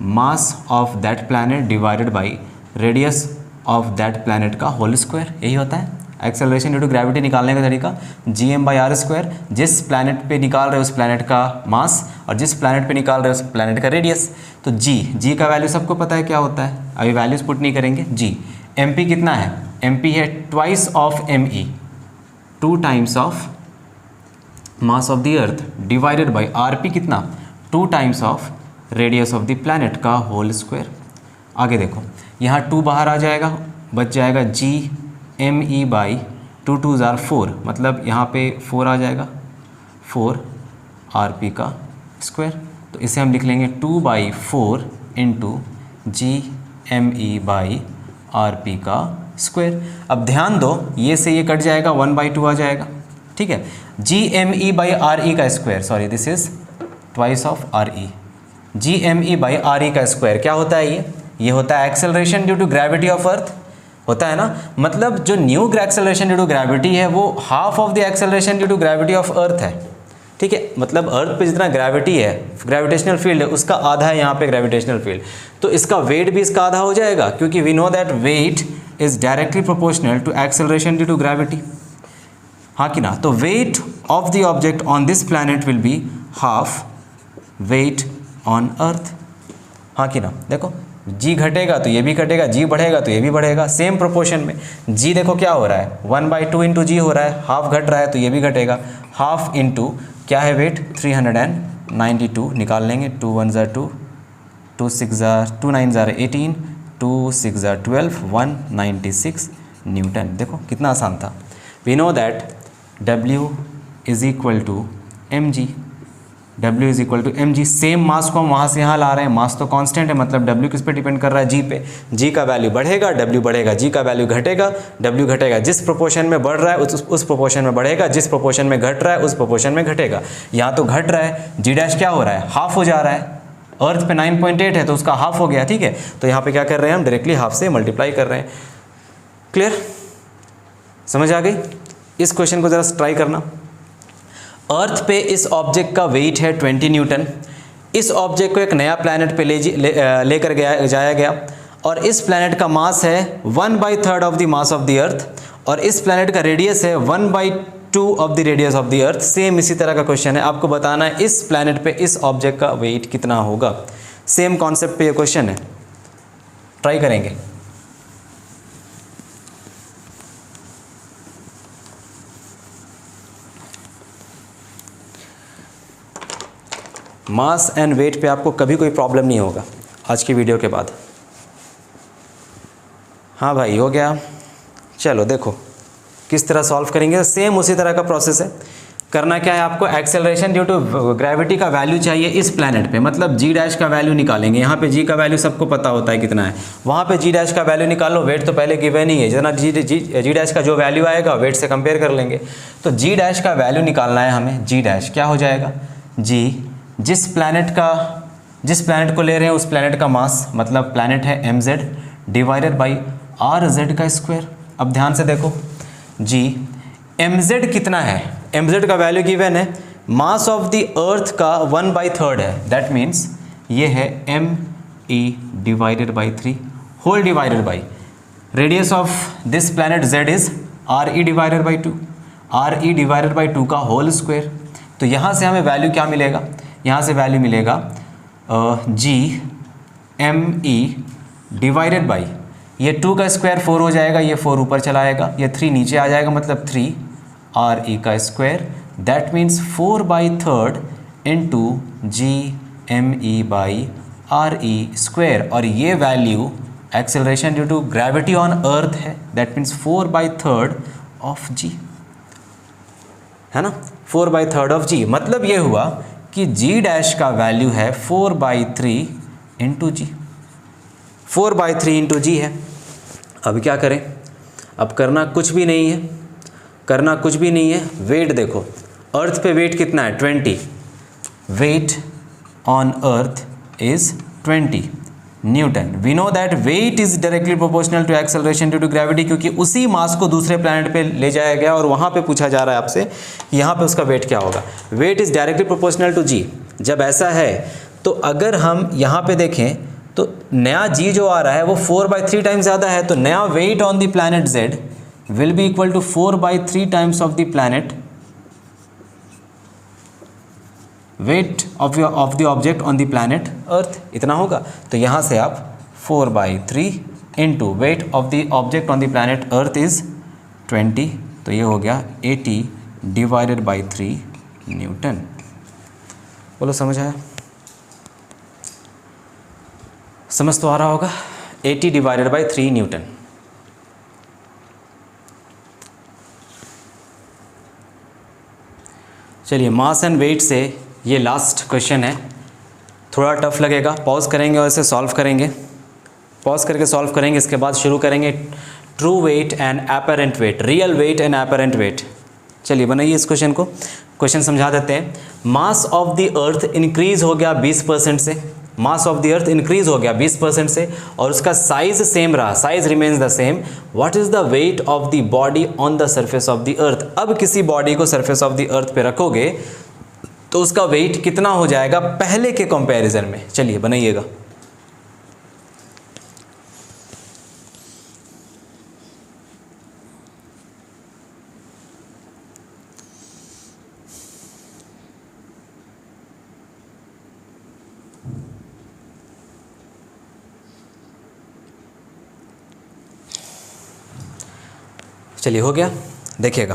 mass of that planet divided by radius of that planet का होल स्क्वायर। यही होता है एक्सेलरेशन ड्यू टू ग्रेविटी निकालने का तरीका। Gm/r², जिस प्लैनेट पे निकाल रहे हो उस प्लैनेट का मास और जिस प्लैनेट पे निकाल रहे हो उस प्लैनेट का रेडियस। तो G का वैल्यू सबको पता है क्या होता है, अभी वैल्यूज पुट नहीं करेंगे। G MP कितना है? mp है twice of me, 2 times of mass of the earth divided by rp कितना, 2 times of radius of the planet का होल स्क्वायर। आगे देखो यहाँ 2 बाहर आ जाएगा, बच जाएगा g me बाई 2 2 ज़ार 4, मतलब यहाँ पे 4 आ जाएगा, 4 rp का स्क्वायर। तो इसे हम लिख लेंगे 2/4 into G M E by R P का स्क्वायर। अब ध्यान दो ये से ये कट जाएगा, 1/2 आ जाएगा, ठीक है। G M E by R E का square, sorry this is twice of R E, G M E by R E का स्क्वायर क्या होता है, ये होता है acceleration due to gravity of अर्थ, होता है ना। मतलब जो new acceleration due to gravity है वो half of the acceleration due to gravity of Earth है, ठीक है। मतलब अर्थ पे जितना ग्रेविटी है, ग्रेविटेशनल फील्ड है, उसका आधा है यहाँ पे ग्रेविटेशनल फील्ड, तो इसका वेट भी इसका आधा हो जाएगा, क्योंकि we know that weight is directly proportional to acceleration due to gravity, हाँ कि ना। तो weight of the object on this planet will be half weight on earth, हाँ कि ना। देखो जी घटेगा तो ये भी घटेगा, जी बढ़ेगा तो ये भी बढ़ेगा, सेम प्रोपोर्शन में। जी देखो क्या हो रहा है, 1/2 इंटू जी हो रहा है, हाफ घट रहा है तो ये भी घटेगा, हाफ इंटू क्या है वेट 392 निकाल लेंगे, 2 1 ज़ार 2, 2 6 ज़ार 2 9 ज़ार 18, 2 6 ज़ार 12, 196 न्यूटन। देखो कितना आसान था। We know that W is equal to M G, W is equal to M G. Same mass को हम वहाँ से यहाँ ला रहे हैं, मास तो कांस्टेंट है, मतलब W किस पे डिपेंड कर रहा है, G पे। G का वैल्यू बढ़ेगा W बढ़ेगा, G का वैल्यू घटेगा W घटेगा। जिस प्रोपोर्शन में बढ़ रहा है उस प्रोपोर्शन में बढ़ेगा, जिस प्रोपोर्शन में घट रहा है उस प्रोपोर्शन में घटेगा। यहाँ तो घट रहा है, G डैश क्या हो रहा है, हाफ हो जा रहा है। अर्थ पे 9.8 है तो उसका हाफ हो गया, ठीक है। तो यहाँ पे क्या कर रहे हैं हम, डायरेक्टली हाफ से मल्टीप्लाई कर रहे हैं। क्लियर, समझ आ गई। इस क्वेश्चन को ज़रा ट्राई करना। अर्थ पे इस ऑब्जेक्ट का वेट है 20 न्यूटन। इस ऑब्जेक्ट को एक नया प्लैनेट पे लेकर जाया गया और इस प्लैनेट का मास है 1/3 of the mass of the earth और इस प्लैनेट का रेडियस है 1/2 of the radius of the earth. Same इसी तरह का क्वेश्चन है, आपको बताना है इस प्लैनेट पे इस ऑब्जेक्ट का वेट कितना होगा। सेम कॉन्सेप्ट पे ये क्वेश्चन है, ट्राई करेंगे। मास एंड वेट पे आपको कभी कोई प्रॉब्लम नहीं होगा आज की वीडियो के बाद। हाँ भाई हो गया, चलो देखो किस तरह सॉल्व करेंगे। सेम उसी तरह का प्रोसेस है। करना क्या है आपको, एक्सेलरेशन ड्यू टू ग्रेविटी का वैल्यू चाहिए इस प्लैनेट पे, मतलब जी डैश का वैल्यू निकालेंगे। यहाँ पे जी का वैल्यू सबको पता होता है कितना है, वहाँ पे जी डैश का वैल्यू निकालो। वेट तो पहले गिवन ही है, जितना जी डैश का जो वैल्यू आएगा वेट से कंपेयर कर लेंगे। तो जी डैश का वैल्यू निकालना है हमें। जी डैश क्या हो जाएगा, जी जिस प्लैनेट को ले रहे हैं उस प्लैनेट का मास, मतलब प्लैनेट है mz डिवाइडेड बाई rz का स्क्वायर। अब ध्यान से देखो जी mz कितना है, mz का वैल्यू गिवन है, मास ऑफ द अर्थ का 1/3 है, दैट मीन्स ये है me divided by 3 whole divided by radius of this planet z is re divided by 2, re divided by 2 का होल स्क्वायर। तो यहाँ से हमें वैल्यू क्या मिलेगा, यहाँ से वैल्यू मिलेगा G M E divided by ये 2 का स्क्वायर 4 हो जाएगा, ये 4 ऊपर चला आएगा, ये 3 नीचे आ जाएगा, मतलब 3 आर ई का square. That means 4/3 into G M E by R E square. और ये value acceleration due to gravity on earth है, दैट मीन्स 4/3 ऑफ जी, है ना, 4/3 ऑफ जी। मतलब ये हुआ कि जी डैश का वैल्यू है 4/3 इंटू जी, 4/3 इंटू जी है। अब क्या करें, अब करना कुछ भी नहीं है, करना कुछ भी नहीं है। वेट देखो, अर्थ पे वेट कितना है 20, weight on earth is 20 newton. We know that weight is directly proportional to acceleration due to gravity, क्योंकि उसी मास को दूसरे प्लैनेट पे ले जाया गया और वहाँ पे पूछा जा रहा है आपसे कि यहाँ पे उसका वेट क्या होगा। Weight is directly proportional to g. जब ऐसा है तो अगर हम यहाँ पे देखें तो नया जी जो आ रहा है वो 4/3 टाइम्स ज़्यादा है, तो नया weight on the planet Z will be equal to 4/3 times of the planet weight of the object on the planet Earth, इतना होगा। तो यहाँ से आप 4/3 into weight of the object on the planet Earth is 20, तो ये हो गया 80 डिवाइडेड बाई 3 न्यूटन। बोलो समझ आया? समझ तो आ रहा होगा। 80 डिवाइडेड बाई 3 न्यूटन। चलिए मास एंड वेट से ये लास्ट क्वेश्चन है, थोड़ा टफ लगेगा, पॉज करेंगे और इसे सॉल्व करेंगे। पॉज करके सॉल्व करेंगे, इसके बाद शुरू करेंगे true weight and apparent weight, real weight and apparent weight. चलिए बनाइए इस क्वेश्चन को, क्वेश्चन समझा देते हैं। Mass of the earth increase हो गया 20% से, mass of the earth increase हो गया 20% से, और उसका साइज सेम रहा, size remains the same. What is the weight of the body on the surface of the earth. अब किसी बॉडी को सरफेस ऑफ द अर्थ पे रखोगे तो उसका वेट कितना हो जाएगा पहले के कंपैरिजन में। चलिए बनाइएगा। चलिए हो गया, देखिएगा,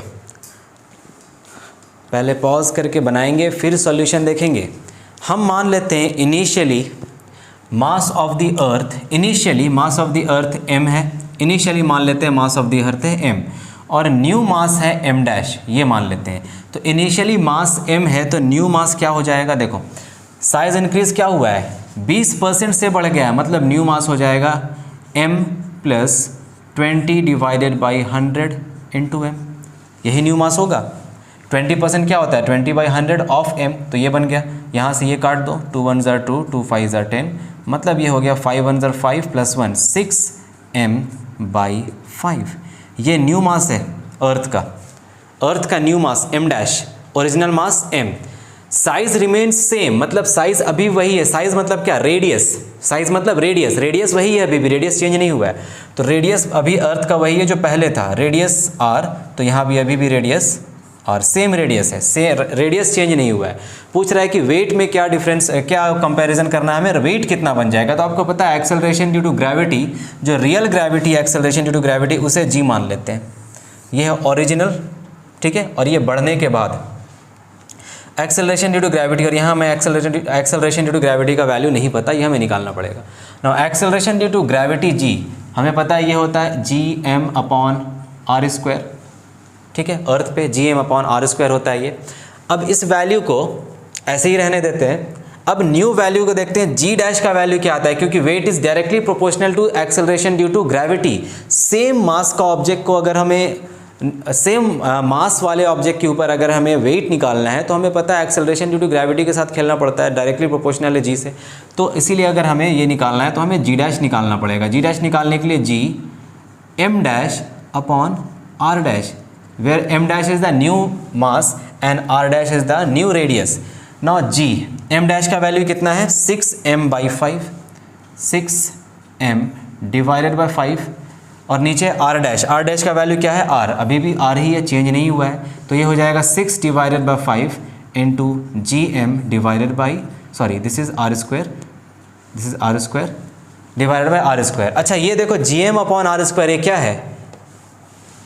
पहले पॉज करके बनाएंगे फिर सॉल्यूशन देखेंगे। हम मान लेते हैं initially mass of the earth, initially mass of the earth m है, इनिशियली मान लेते हैं मास ऑफ द अर्थ है m, और न्यू मास है m डैश, ये मान लेते हैं। तो इनिशियली मास m है तो न्यू मास क्या हो जाएगा, देखो साइज इंक्रीज क्या हुआ है 20% से बढ़ गया है, मतलब न्यू मास हो जाएगा m plus 20 divided by 100 into m, यही न्यू मास होगा। 20% क्या होता है 20/100 ऑफ m, तो ये बन गया, यहाँ से ये काट दो, 2 1 ज़र 2, 2 5 ज़र 10, मतलब ये हो गया 5 1 ज़र 5 प्लस 1 6m/5। ये न्यू मास है अर्थ का, अर्थ का न्यू मास m डैश, ओरिजिनल मास m। साइज रिमेन सेम, मतलब साइज अभी वही है, साइज मतलब क्या, रेडियस, साइज मतलब रेडियस, रेडियस वही है, अभी भी रेडियस चेंज नहीं हुआ है। तो रेडियस अभी अर्थ का वही है जो पहले था, रेडियस r, तो यहाँ भी अभी भी रेडियस और सेम रेडियस है, सेम रेडियस चेंज नहीं हुआ है। पूछ रहा है कि वेट में क्या डिफरेंस, क्या कंपैरिजन करना है हमें, वेट कितना बन जाएगा। तो आपको पता है एक्सेलरेशन ड्यू टू ग्रेविटी, जो real gravity acceleration due to gravity, उसे g मान लेते हैं, ये है ओरिजिनल, ठीक है। और ये बढ़ने के बाद एक्सेलरेशन ड्यू टू ग्रेविटी, और यहाँ हमें एक्सेलरेशन ड्यू टू ग्रेविटी का वैल्यू नहीं पता, ये हमें निकालना पड़ेगा। Now acceleration due to gravity g हमें पता है ये होता है gm/r², ठीक है, अर्थ पे gm/r² होता है ये। अब इस वैल्यू को ऐसे ही रहने देते हैं। अब न्यू वैल्यू को देखते हैं, g डैश का वैल्यू क्या आता है, क्योंकि weight is directly proportional to acceleration due to gravity. Same mass का ऑब्जेक्ट को अगर हमें, सेम मास वाले ऑब्जेक्ट के ऊपर अगर हमें वेट निकालना है तो हमें पता है एक्सेलरेशन ड्यू टू ग्रेविटी के साथ खेलना पड़ता है, डायरेक्टली प्रोपोर्शनल है g से। तो इसीलिए अगर हमें ये निकालना है तो हमें g डैश निकालना पड़ेगा। g डैश निकालने के लिए g m'/r dash, where m dash is the new mass and r dash is the new radius. Now g, m dash का वैल्यू कितना है 6m/5, 6m डिवाइडेड बाई 5, और नीचे r डैश, r डैश का value क्या है r, अभी भी r ही है, चेंज नहीं हुआ है। तो ये हो जाएगा 6 divided by 5 into gm divided by, sorry this is r² divided by r²। अच्छा ये देखो gm/r², ये क्या है,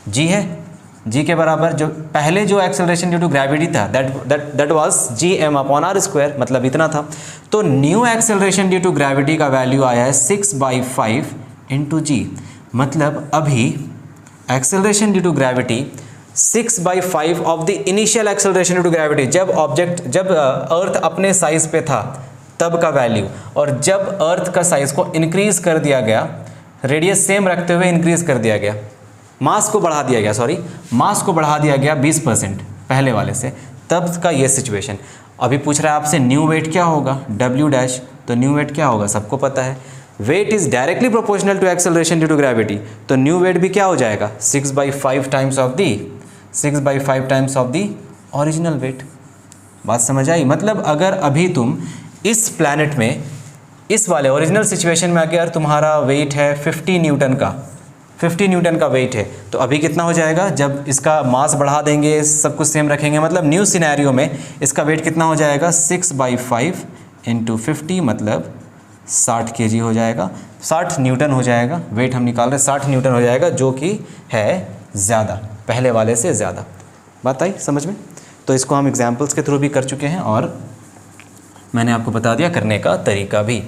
g है, g के बराबर, जो पहले जो एक्सेलरेशन ड्यू टू ग्रेविटी था दैट वाज gm/r², मतलब इतना था। तो new acceleration due to gravity का वैल्यू आया है 6/5 इंटू g, मतलब अभी acceleration due to gravity 6/5 of the initial acceleration due to gravity, जब अर्थ अपने साइज पे था तब का वैल्यू, और जब अर्थ का साइज को इंक्रीज कर दिया गया, रेडियस सेम रखते हुए इंक्रीज कर दिया गया, मास को बढ़ा दिया गया, सॉरी मास को बढ़ा दिया गया 20% पहले वाले से, तब का ये सिचुएशन। अभी पूछ रहा है आपसे न्यू वेट क्या होगा, w डैश, तो न्यू वेट क्या होगा सबको पता है, weight is directly proportional to acceleration due to gravity, तो न्यू वेट भी क्या हो जाएगा 6/5 times of the original weight. बात समझ आई, मतलब अगर अभी तुम इस प्लैनेट में, इस वाले ओरिजिनल सिचुएशन में अगर तुम्हारा वेट है 50 न्यूटन का वेट है, तो अभी कितना हो जाएगा, जब इसका मास बढ़ा देंगे, सब कुछ सेम रखेंगे, मतलब न्यू सिनेरियो में इसका वेट कितना हो जाएगा 6/5 इंटू 50, मतलब 60 kg हो जाएगा, 60 न्यूटन हो जाएगा। वेट हम निकाल रहे हैं 60 न्यूटन हो जाएगा, जो कि है ज़्यादा, पहले वाले से ज़्यादा। बात आई समझ में? तो इसको हम एग्जाम्पल्स के थ्रू भी कर चुके हैं और मैंने आपको बता दिया करने का तरीका भी।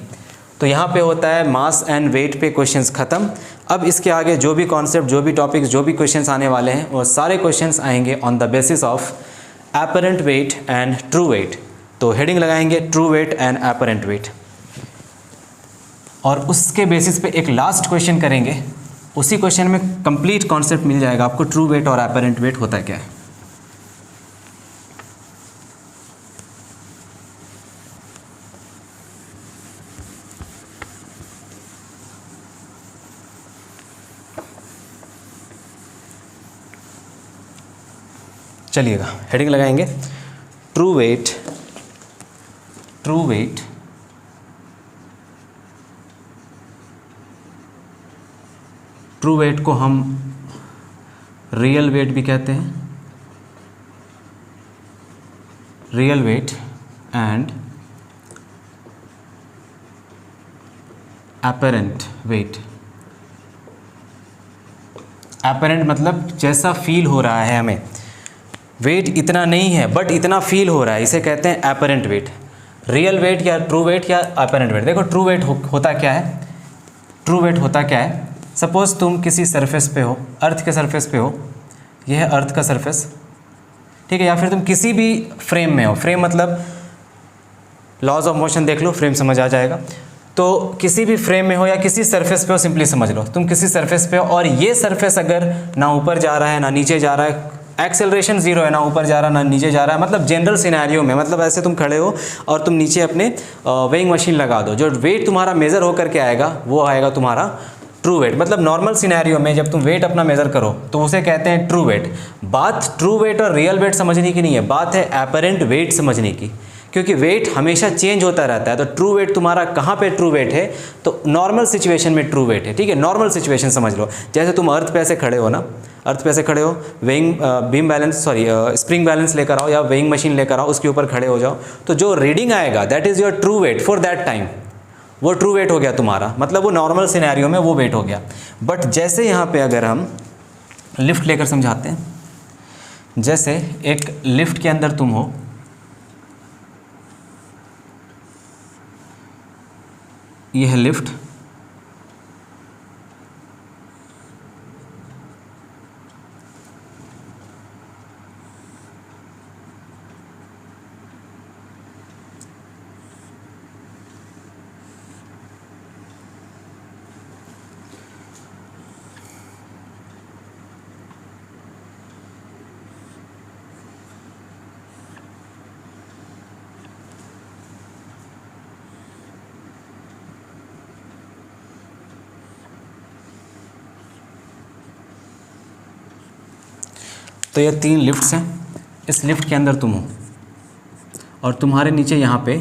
तो यहाँ पे होता है मास एंड वेट पे क्वेश्चंस ख़त्म। अब इसके आगे जो भी कॉन्सेप्ट, जो भी टॉपिक्स, जो भी क्वेश्चंस आने वाले हैं वो सारे क्वेश्चंस आएंगे on the basis of apparent weight and true weight. तो हेडिंग लगाएंगे true weight and apparent weight, और उसके बेसिस पे एक लास्ट क्वेश्चन करेंगे। उसी क्वेश्चन में कंप्लीट कॉन्सेप्ट मिल जाएगा आपको ट्रू वेट और एपरेंट वेट होता क्या है। चलिएगा हेडिंग लगाएंगे true weight, true weight true weight को हम रियल वेट भी कहते हैं, real weight and apparent weight. Apparent मतलब जैसा फील हो रहा है हमें, वेट इतना नहीं है बट इतना फील हो रहा है, इसे कहते हैं एपरेंट वेट। रियल वेट या ट्रू वेट या एपरेंट वेट। देखो ट्रू वेट होता क्या है, ट्रू वेट होता क्या है, सपोज़ तुम किसी सरफेस पे हो, अर्थ के सरफेस पे हो, यह है अर्थ का सरफेस, ठीक है, या फिर तुम किसी भी फ्रेम में हो, फ्रेम मतलब लॉज ऑफ मोशन देख लो, फ्रेम समझ आ जाएगा। तो किसी भी फ्रेम में हो या किसी सरफेस पे हो, सिंपली समझ लो तुम किसी सरफेस पे हो और ये सरफेस अगर ना ऊपर जा रहा है ना नीचे जा रहा है, एक्सेलरेशन जीरो है, ना ऊपर जा रहा है ना नीचे जा रहा है, मतलब जनरल सिनेरियो में, मतलब ऐसे तुम खड़े हो और तुम नीचे अपने वेइंग मशीन लगा दो, जो वेट तुम्हारा मेज़र होकर के आएगा वो आएगा तुम्हारा ट्रू वेट। मतलब नॉर्मल सिनेरियो में जब तुम वेट अपना मेज़र करो तो उसे कहते हैं ट्रू वेट। बात ट्रू वेट और रियल वेट समझने की नहीं है, बात है एपरेंट वेट समझने की, क्योंकि वेट हमेशा चेंज होता रहता है। तो ट्रू वेट तुम्हारा कहाँ पे ट्रू वेट है, तो नॉर्मल सिचुएशन में ट्रू वेट है, ठीक है। नॉर्मल सिचुएशन समझ लो, जैसे तुम अर्थ पे ऐसे खड़े हो ना, अर्थ पे ऐसे खड़े हो, weighing beam balance spring balance लेकर आओ या वेइंग मशीन लेकर आओ, उसके ऊपर खड़े हो जाओ, तो जो रीडिंग आएगा that is your true weight for that time, वो ट्रू वेट हो गया तुम्हारा, मतलब वो नॉर्मल सिनेरियो में वो वेट हो गया। बट जैसे यहाँ पे अगर हम लिफ्ट लेकर समझाते हैं, जैसे एक लिफ्ट के अंदर तुम हो, यह है लिफ्ट, तो ये 3 लिफ्ट्स हैं, इस लिफ्ट के अंदर तुम हो और तुम्हारे नीचे यहाँ पे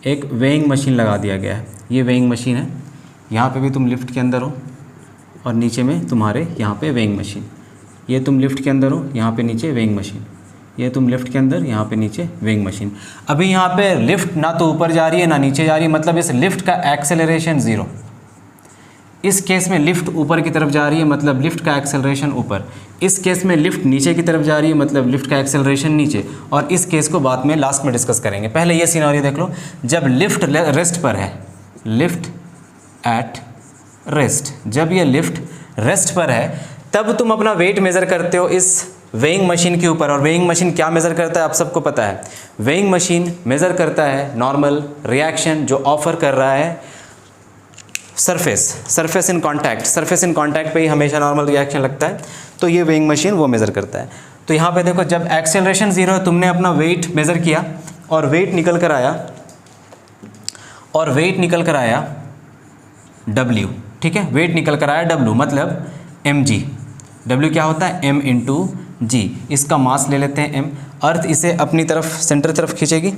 एक वेइंग मशीन लगा दिया गया है, ये वेइंग मशीन है। यहाँ पे भी तुम लिफ्ट के अंदर हो और नीचे में तुम्हारे यहाँ पे वेइंग मशीन, ये तुम लिफ्ट के अंदर हो, यहाँ पे नीचे वेइंग मशीन, ये तुम लिफ्ट के अंदर, यहाँ पे नीचे वेइंग मशीन। अभी यहाँ पे लिफ्ट ना तो ऊपर जा रही है ना नीचे जा रही है, मतलब इस लिफ्ट का एक्सेलरेशन ज़ीरो। इस केस में लिफ्ट ऊपर की तरफ जा रही है, मतलब लिफ्ट का एक्सेलरेशन ऊपर। इस केस में लिफ्ट नीचे की तरफ जा रही है, मतलब लिफ्ट का एक्सेलरेशन नीचे। और इस केस को बाद में लास्ट में डिस्कस करेंगे। पहले ये सिनेरियो देख लो, जब लिफ्ट रेस्ट पर है, लिफ्ट एट रेस्ट, जब ये लिफ्ट रेस्ट पर है तब तुम अपना वेट मेज़र करते हो इस वेइंग मशीन के ऊपर। और वेइंग मशीन क्या मेज़र करता है आप सबको पता है, वेइंग मशीन मेज़र करता है नॉर्मल रिएक्शन जो ऑफर कर रहा है surface in contact. Surface in contact पे ही हमेशा नॉर्मल रिएक्शन लगता है, तो ये वेइंग मशीन वो मेज़र करता है। तो यहाँ पे देखो, जब एक्सेलरेशन ज़ीरो है, तुमने अपना वेट मेज़र किया और वेट निकल कर आया, और वेट निकल कर आया W, ठीक है, वेट निकल कर आया W, मतलब mg। W क्या होता है, m इंटू जी। इसका मास ले लेते हैं m। अर्थ इसे अपनी तरफ सेंटर तरफ खींचेगी,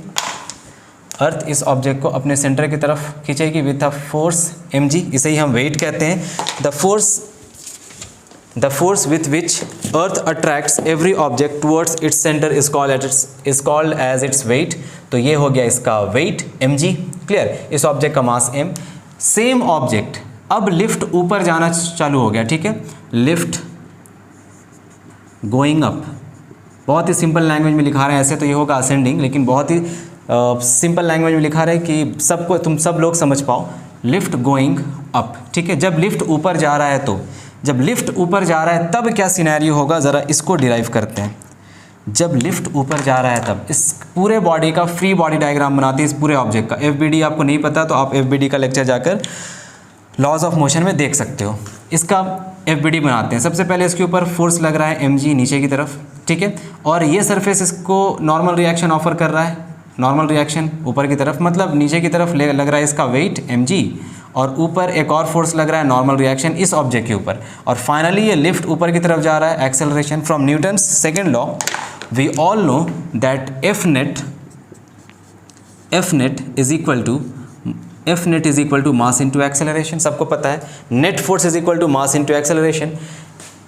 अर्थ इस ऑब्जेक्ट को अपने सेंटर की तरफ खींचेगी विथ अ फोर्स mg, इसे ही हम वेट कहते हैं। The force with which earth attracts every object towards its centre is called as its weight. तो ये हो गया इसका वेट mg, क्लियर। इस ऑब्जेक्ट का मास m, सेम ऑब्जेक्ट, अब लिफ्ट ऊपर जाना चालू हो गया, ठीक है, लिफ्ट गोइंग अप, बहुत ही सिंपल लैंग्वेज में लिखा रहा है, ऐसे तो ये होगा असेंडिंग, लेकिन बहुत ही सिंपल लैंग्वेज में लिखा रहा है कि सबको तुम सब लोग समझ पाओ, लिफ्ट गोइंग अप, ठीक है। जब लिफ्ट ऊपर जा रहा है तो जब लिफ्ट ऊपर जा रहा है तब क्या सिनेरियो होगा, ज़रा इसको डिराइव करते हैं। जब लिफ्ट ऊपर जा रहा है तब इस पूरे बॉडी का फ्री बॉडी डायग्राम बनाते हैं, इस पूरे ऑब्जेक्ट का। एफबीडी आपको नहीं पता तो आप एफबीडी का लेक्चर जाकर लॉज ऑफ मोशन में देख सकते हो। इसका एफबीडी बनाते हैं। सबसे पहले इसके ऊपर फोर्स लग रहा है mg नीचे की तरफ, ठीक है, और ये सरफेस इसको नॉर्मल रिएक्शन ऑफर कर रहा है, नॉर्मल रिएक्शन ऊपर की तरफ, मतलब नीचे की तरफ लग रहा है इसका वेट mg, और ऊपर एक और फोर्स लग रहा है नॉर्मल रिएक्शन इस ऑब्जेक्ट के ऊपर, और फाइनली ये लिफ्ट ऊपर की तरफ जा रहा है, acceleration. From Newton's second law we all know that F net is equal to mass into acceleration. सबको पता है net force is equal to mass into acceleration.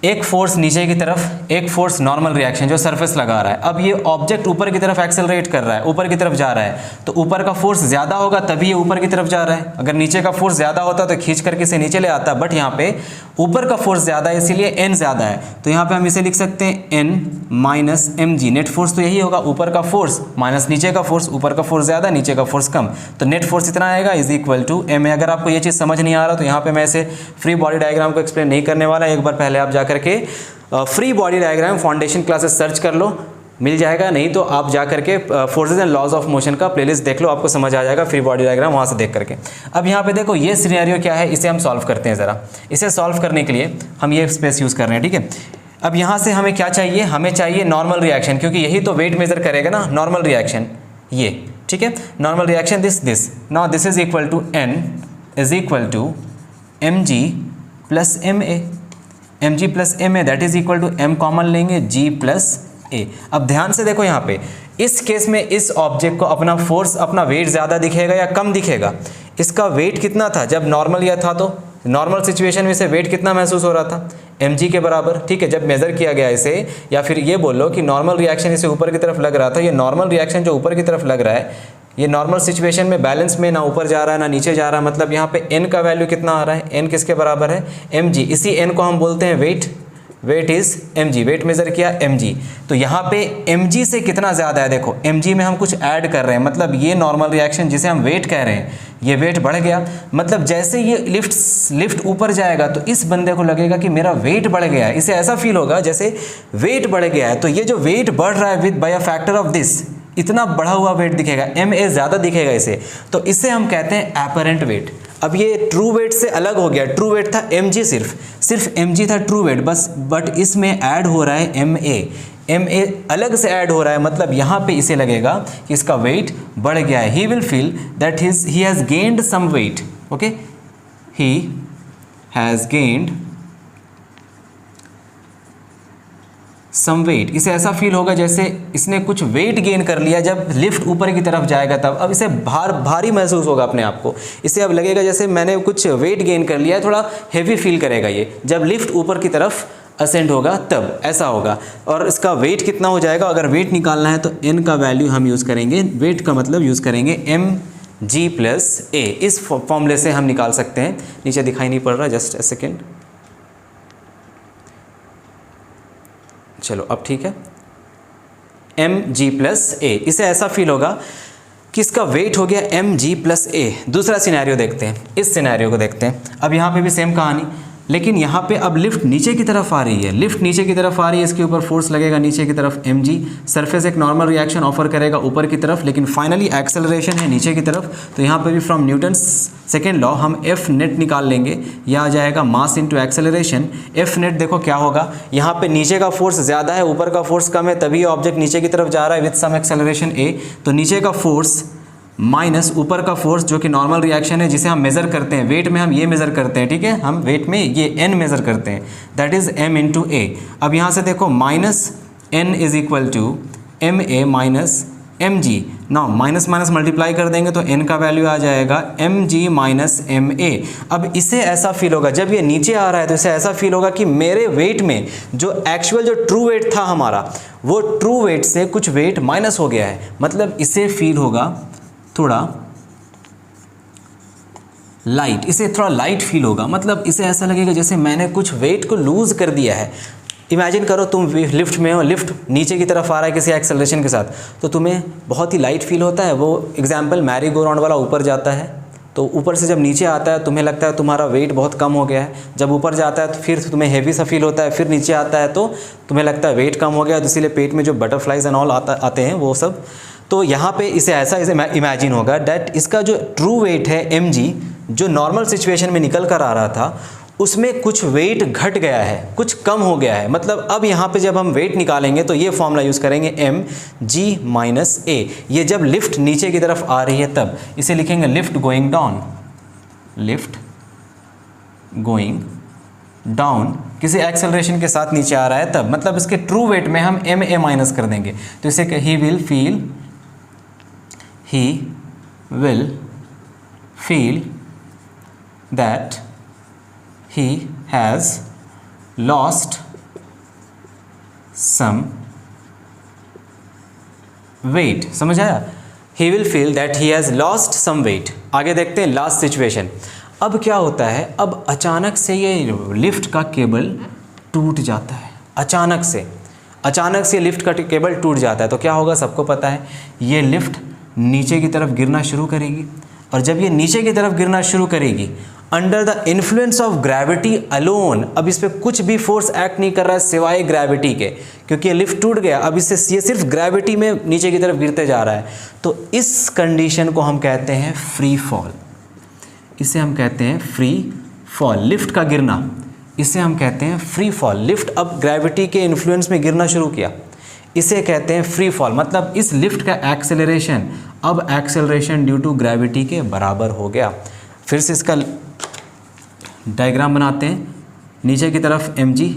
एक फोर्स नीचे की तरफ, एक फोर्स नॉर्मल रिएक्शन जो सरफेस लगा रहा है। अब ये ऑब्जेक्ट ऊपर की तरफ एक्सेलरेट कर रहा है, ऊपर की तरफ जा रहा है, तो ऊपर का फोर्स ज़्यादा होगा तभी ये ऊपर की तरफ जा रहा है। अगर नीचे का फोर्स ज़्यादा होता तो खींच करके इसे नीचे ले आता, बट यहाँ पे ऊपर का फोर्स ज़्यादा है इसीलिए n ज़्यादा है, तो यहाँ पे हम इसे लिख सकते हैं n minus mg। Net force तो यही होगा, ऊपर का फोर्स माइनस नीचे का फोर्स, ऊपर का फोर्स ज़्यादा नीचे का फोर्स कम, तो नेट फोर्स इतना आएगा इज इक्वल टू m। अगर आपको ये चीज़ समझ नहीं आ रहा तो यहाँ पे मैं इसे फ्री बॉडी डायग्राम को एक्सप्लेन नहीं करने वाला, एक बार पहले आप जा करके free body diagram foundation classes search कर लो, मिल जाएगा, नहीं तो आप जा करके forces and laws of motion का प्लेलिस्ट देख लो, आपको समझ आ जाएगा फ्री बॉडी डायग्राम वहाँ से देख करके। अब यहाँ पे देखो ये सिनेरियो क्या है, इसे हम सॉल्व करते हैं ज़रा। इसे सॉल्व करने के लिए हम ये स्पेस यूज़ कर रहे हैं, ठीक है। अब यहाँ से हमें क्या चाहिए, हमें चाहिए नॉर्मल रिएक्शन, क्योंकि यही तो वेट मेजर करेगा ना, नॉर्मल रिएक्शन ये, ठीक है, normal reaction this now this is equal to n is equal to mg plus ma, mg plus ma that is equal to m common लेंगे g प्लस a। अब ध्यान से देखो यहाँ पे इस केस में इस ऑब्जेक्ट को अपना फोर्स, अपना वेट ज़्यादा दिखेगा या कम दिखेगा। इसका वेट कितना था जब नॉर्मल या था, तो नॉर्मल सिचुएशन में इसे वेट कितना महसूस हो रहा था, mg के बराबर, ठीक है। जब मेज़र किया गया इसे, या फिर ये बोलो कि नॉर्मल रिएक्शन इसे ऊपर की तरफ लग रहा था, ये नॉर्मल रिएक्शन जो ऊपर की तरफ लग रहा है, ये नॉर्मल सिचुएशन में बैलेंस में ना ऊपर जा रहा है ना नीचे जा रहा है, मतलब यहाँ पे n का वैल्यू कितना आ रहा है, n किसके बराबर है, mg। इसी n को हम बोलते हैं weight, weight is mg, weight measure किया mg। तो यहाँ पे mg से कितना ज़्यादा है, देखो mg में हम कुछ ऐड कर रहे हैं, मतलब ये नॉर्मल रिएक्शन जिसे हम वेट कह रहे हैं ये वेट बढ़ गया, मतलब जैसे ये लिफ्ट ऊपर जाएगा तो इस बंदे को लगेगा कि मेरा वेट बढ़ गया है, इसे ऐसा फील होगा जैसे वेट बढ़ गया है। तो ये जो वेट बढ़ रहा है with by a factor of this, इतना बढ़ा हुआ वेट दिखेगा, ma ज़्यादा दिखेगा इसे, तो इसे हम कहते हैं एपरेंट वेट। अब ये ट्रू वेट से अलग हो गया, ट्रू वेट था mg, सिर्फ mg था ट्रू वेट बस, बट इसमें ऐड हो रहा है ma अलग से ऐड हो रहा है, मतलब यहाँ पे इसे लगेगा कि इसका वेट बढ़ गया है। He will feel that he has gained some weight, okay, he has gained some weight. इसे ऐसा फील होगा जैसे इसने कुछ वेट गेन कर लिया, जब लिफ्ट ऊपर की तरफ जाएगा तब अब इसे भारी महसूस होगा अपने आप को, इसे अब लगेगा जैसे मैंने कुछ वेट गेन कर लिया है, थोड़ा हेवी फील करेगा ये जब लिफ्ट ऊपर की तरफ असेंड होगा तब ऐसा होगा। और इसका वेट कितना हो जाएगा, अगर वेट निकालना है तो n का वैल्यू हम यूज़ करेंगे, वेट का मतलब यूज़ करेंगे mg प्लस a। इस फॉर्मूले से हम निकाल सकते हैं, नीचे दिखाई नहीं पड़ रहा, जस्ट अ सेकेंड, चलो अब ठीक है, mg प्लस a। इसे ऐसा फील होगा कि इसका वेट हो गया mg प्लस a। दूसरा सिनेरियो देखते हैं, इस सिनेरियो को देखते हैं। अब यहाँ पे भी सेम कहानी, लेकिन यहाँ पे अब लिफ्ट नीचे की तरफ आ रही है, लिफ्ट नीचे की तरफ आ रही है, इसके ऊपर फोर्स लगेगा नीचे की तरफ mg, सरफेस एक नॉर्मल रिएक्शन ऑफर करेगा ऊपर की तरफ, लेकिन फाइनली एक्सेलरेशन है नीचे की तरफ। तो यहाँ पे भी फ्रॉम न्यूटन्स सेकेंड लॉ हम F नेट निकाल लेंगे, यह आ जाएगा mass into acceleration. F net देखो क्या होगा, यहाँ पे नीचे का फोर्स ज़्यादा है ऊपर का फोर्स कम है, तभी ऑब्जेक्ट नीचे की तरफ जा रहा है विथ सम एक्सेलरेशन a। तो नीचे का फोर्स माइनस ऊपर का फोर्स जो कि नॉर्मल रिएक्शन है जिसे हम मेज़र करते हैं, वेट में हम ये मेज़र करते हैं, ठीक है, हम वेट में ये n मेज़र करते हैं, that is m into a। अब यहाँ से देखो minus n is equal to ma minus mg। Now minus minus multiply कर देंगे तो n का वैल्यू आ जाएगा mg माइनस ma। अब इसे ऐसा फील होगा, जब ये नीचे आ रहा है तो इसे ऐसा फील होगा कि मेरे वेट में जो एक्चुअल जो ट्रू वेट था हमारा, वो ट्रू वेट से कुछ वेट माइनस हो गया है, मतलब इसे फील होगा थोड़ा लाइट, इसे थोड़ा लाइट फील होगा, मतलब इसे ऐसा लगेगा जैसे मैंने कुछ वेट को लूज़ कर दिया है। इमेजिन करो तुम लिफ्ट में हो, लिफ्ट नीचे की तरफ आ रहा है किसी एक्सेलरेशन के साथ, तो तुम्हें बहुत ही लाइट फील होता है। वो एग्जाम्पल मैरी गो राउंड वाला, ऊपर जाता है तो ऊपर से जब नीचे आता है तुम्हें लगता है तुम्हारा वेट बहुत कम हो गया है, जब ऊपर जाता है तो फिर तुम्हें हेवी सा फील होता है, फिर नीचे आता है तो तुम्हें लगता है वेट कम हो गया, तो इसीलिए पेट में जो बटरफ्लाइज एंड ऑल आते हैं वो सब। तो यहाँ पे इसे ऐसा इमेजिन होगा दैट इसका जो ट्रू वेट है mg, जो नॉर्मल सिचुएशन में निकल कर आ रहा था उसमें कुछ वेट घट गया है, कुछ कम हो गया है। मतलब अब यहाँ पे जब हम वेट निकालेंगे तो ये फॉर्मूला यूज़ करेंगे mg माइनस a। ये जब लिफ्ट नीचे की तरफ आ रही है तब इसे लिखेंगे lift going down, lift going down किसी एक्सेलरेशन के साथ नीचे आ रहा है तब, मतलब इसके ट्रू वेट में हम ma माइनस कर देंगे तो इसे ही will feel that he has lost some weight। समझ आया? he will feel that he has lost some weight। आगे देखते हैं लास्ट सिचुएशन। अब क्या होता है, अब अचानक से ये लिफ्ट का केबल टूट जाता है, अचानक से लिफ्ट का केबल टूट जाता है तो क्या होगा सबको पता है, ये लिफ्ट नीचे की तरफ गिरना शुरू करेगी। और जब ये नीचे की तरफ गिरना शुरू करेगी under the influence of gravity alone, अब इस पर कुछ भी फोर्स एक्ट नहीं कर रहा है सिवाय ग्रेविटी के, क्योंकि ये लिफ्ट टूट गया, अब इससे ये सिर्फ ग्रेविटी में नीचे की तरफ गिरते जा रहा है। तो इस कंडीशन को हम कहते हैं फ्री फॉल, इसे हम कहते हैं फ्री फॉल। लिफ्ट का गिरना इसे हम कहते हैं फ्री फॉल। लिफ्ट अब ग्रेविटी के इन्फ्लुएंस में गिरना शुरू किया, इसे कहते हैं फ्री फॉल। मतलब इस लिफ्ट का एक्सेलरेशन अब एक्सेलरेशन ड्यू टू ग्रेविटी के बराबर हो गया। फिर से इसका डायग्राम बनाते हैं। नीचे की तरफ mg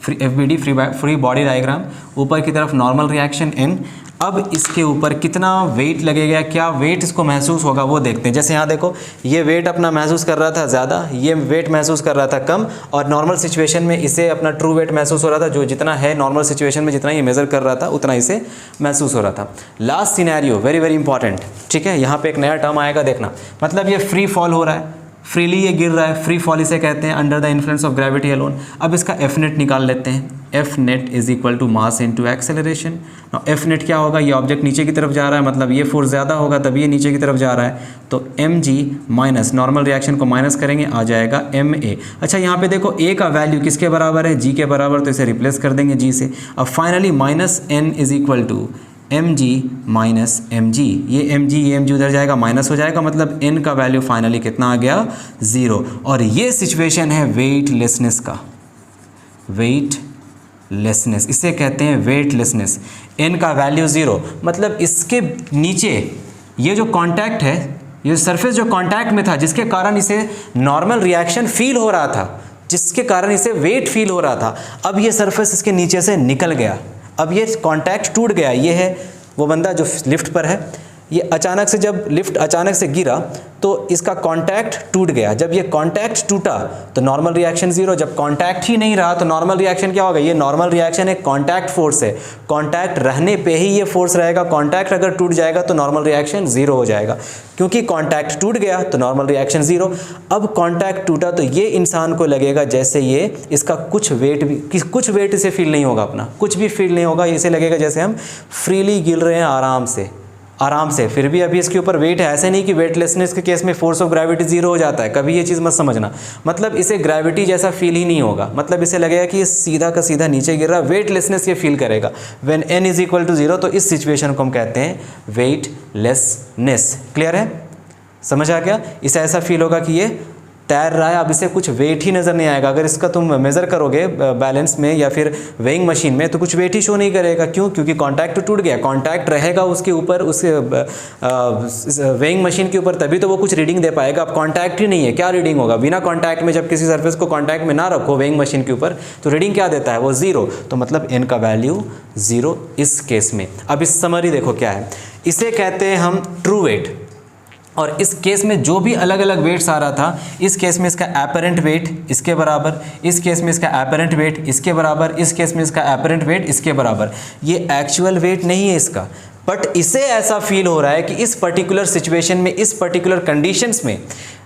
FBD free body diagram, ऊपर की तरफ नॉर्मल रिएक्शन n। अब इसके ऊपर कितना वेट लगेगा, क्या वेट इसको महसूस होगा वो देखते हैं। जैसे यहाँ देखो ये वेट अपना महसूस कर रहा था ज़्यादा, ये वेट महसूस कर रहा था कम, और नॉर्मल सिचुएशन में इसे अपना ट्रू वेट महसूस हो रहा था, जो जितना है नॉर्मल सिचुएशन में जितना ये मेज़र कर रहा था उतना इसे महसूस हो रहा था। Last scenario very very important, ठीक है, यहाँ पे एक नया टर्म आएगा देखना। मतलब ये फ्री फॉल हो रहा है, फ्रीली ये गिर रहा है, फ्री फॉल इसे कहते हैं, under the influence of gravity alone. अब इसका एफ नेट निकाल लेते हैं। F net is equal to mass into acceleration. F net क्या होगा, ये ऑब्जेक्ट नीचे की तरफ जा रहा है, मतलब ये फोर्स ज़्यादा होगा तभी ये नीचे की तरफ जा रहा है, तो mg माइनस नॉर्मल रिएक्शन को माइनस करेंगे आ जाएगा ma। अच्छा यहाँ पे देखो a का वैल्यू किसके बराबर है, g के बराबर, तो इसे रिप्लेस कर देंगे g से। अब finally minus n is equal to mg minus mg, ये mg उधर जाएगा माइनस हो जाएगा, मतलब n का वैल्यू फाइनली कितना आ गया 0। और ये सिचुएशन है वेटलेसनेस का, वेटलेसनेस इसे कहते हैं वेटलेसनेस। n का वैल्यू 0, मतलब इसके नीचे ये जो कांटेक्ट है, ये सरफेस जो कांटेक्ट में था जिसके कारण इसे नॉर्मल रिएक्शन फील हो रहा था, जिसके कारण इसे वेट फील हो रहा था, अब ये सरफेस इसके नीचे से निकल गया, अब ये कांटेक्ट टूट गया। ये है वो बंदा जो लिफ्ट पर है, ये अचानक से जब लिफ्ट अचानक से गिरा तो इसका कांटेक्ट टूट गया। जब ये कांटेक्ट टूटा तो नॉर्मल रिएक्शन 0, जब कांटेक्ट ही नहीं रहा तो नॉर्मल रिएक्शन क्या होगा, ये नॉर्मल रिएक्शन एक कांटेक्ट फोर्स है, कांटेक्ट रहने पे ही ये फोर्स रहेगा, कांटेक्ट अगर टूट जाएगा तो नॉर्मल रिएक्शन 0 हो जाएगा, क्योंकि कांटेक्ट टूट गया तो नॉर्मल रिएक्शन 0। अब कांटेक्ट टूटा तो ये इंसान को लगेगा जैसे ये इसका कुछ वेट इसे फील नहीं होगा, अपना कुछ भी फील नहीं होगा, इसे लगेगा जैसे हम फ्रीली गिर रहे हैं आराम से। फिर भी अभी इसके ऊपर वेट है, ऐसे नहीं कि वेटलेसनेस के केस में फोर्स ऑफ ग्रेविटी 0 हो जाता है, कभी ये चीज़ मत समझना। मतलब इसे ग्रेविटी जैसा फील ही नहीं होगा, मतलब इसे लगेगा कि ये सीधा का सीधा नीचे गिर रहा है, वेटलेसनेस ये फील करेगा when n is equal to 0। तो इस सिचुएशन को हम कहते हैं वेटलेसनेस। क्लियर है, समझ आ गया? इसे ऐसा फील होगा कि ये तैर रहा है, अब इसे कुछ वेट ही नज़र नहीं आएगा। अगर इसका तुम मेज़र करोगे बैलेंस में या फिर वेइंग मशीन में तो कुछ वेट ही शो नहीं करेगा। क्यों? क्योंकि कांटेक्ट टूट गया, कांटेक्ट रहेगा उसके ऊपर, उसके वेइंग मशीन के ऊपर, तभी तो वो कुछ रीडिंग दे पाएगा। अब कांटेक्ट ही नहीं है, क्या रीडिंग होगा? बिना कांटेक्ट में जब किसी सरफेस को कांटेक्ट में ना रखो वेइंग मशीन के ऊपर तो रीडिंग क्या देता है, वो 0। तो मतलब n का वैल्यू 0 इस केस में। अब इस समरी देखो क्या है, इसे कहते हैं हम ट्रू वेट। और इस केस में जो भी अलग अलग वेट्स आ रहा था, इस केस में इसका एपरेंट वेट इसके बराबर, इस केस में इसका एपरेंट वेट इसके बराबर, इस केस में इसका एपरेंट वेट इसके बराबर। ये एक्चुअल वेट नहीं है इसका, बट इसे ऐसा फील हो रहा है कि इस पर्टिकुलर सिचुएशन में, इस पर्टिकुलर कंडीशंस में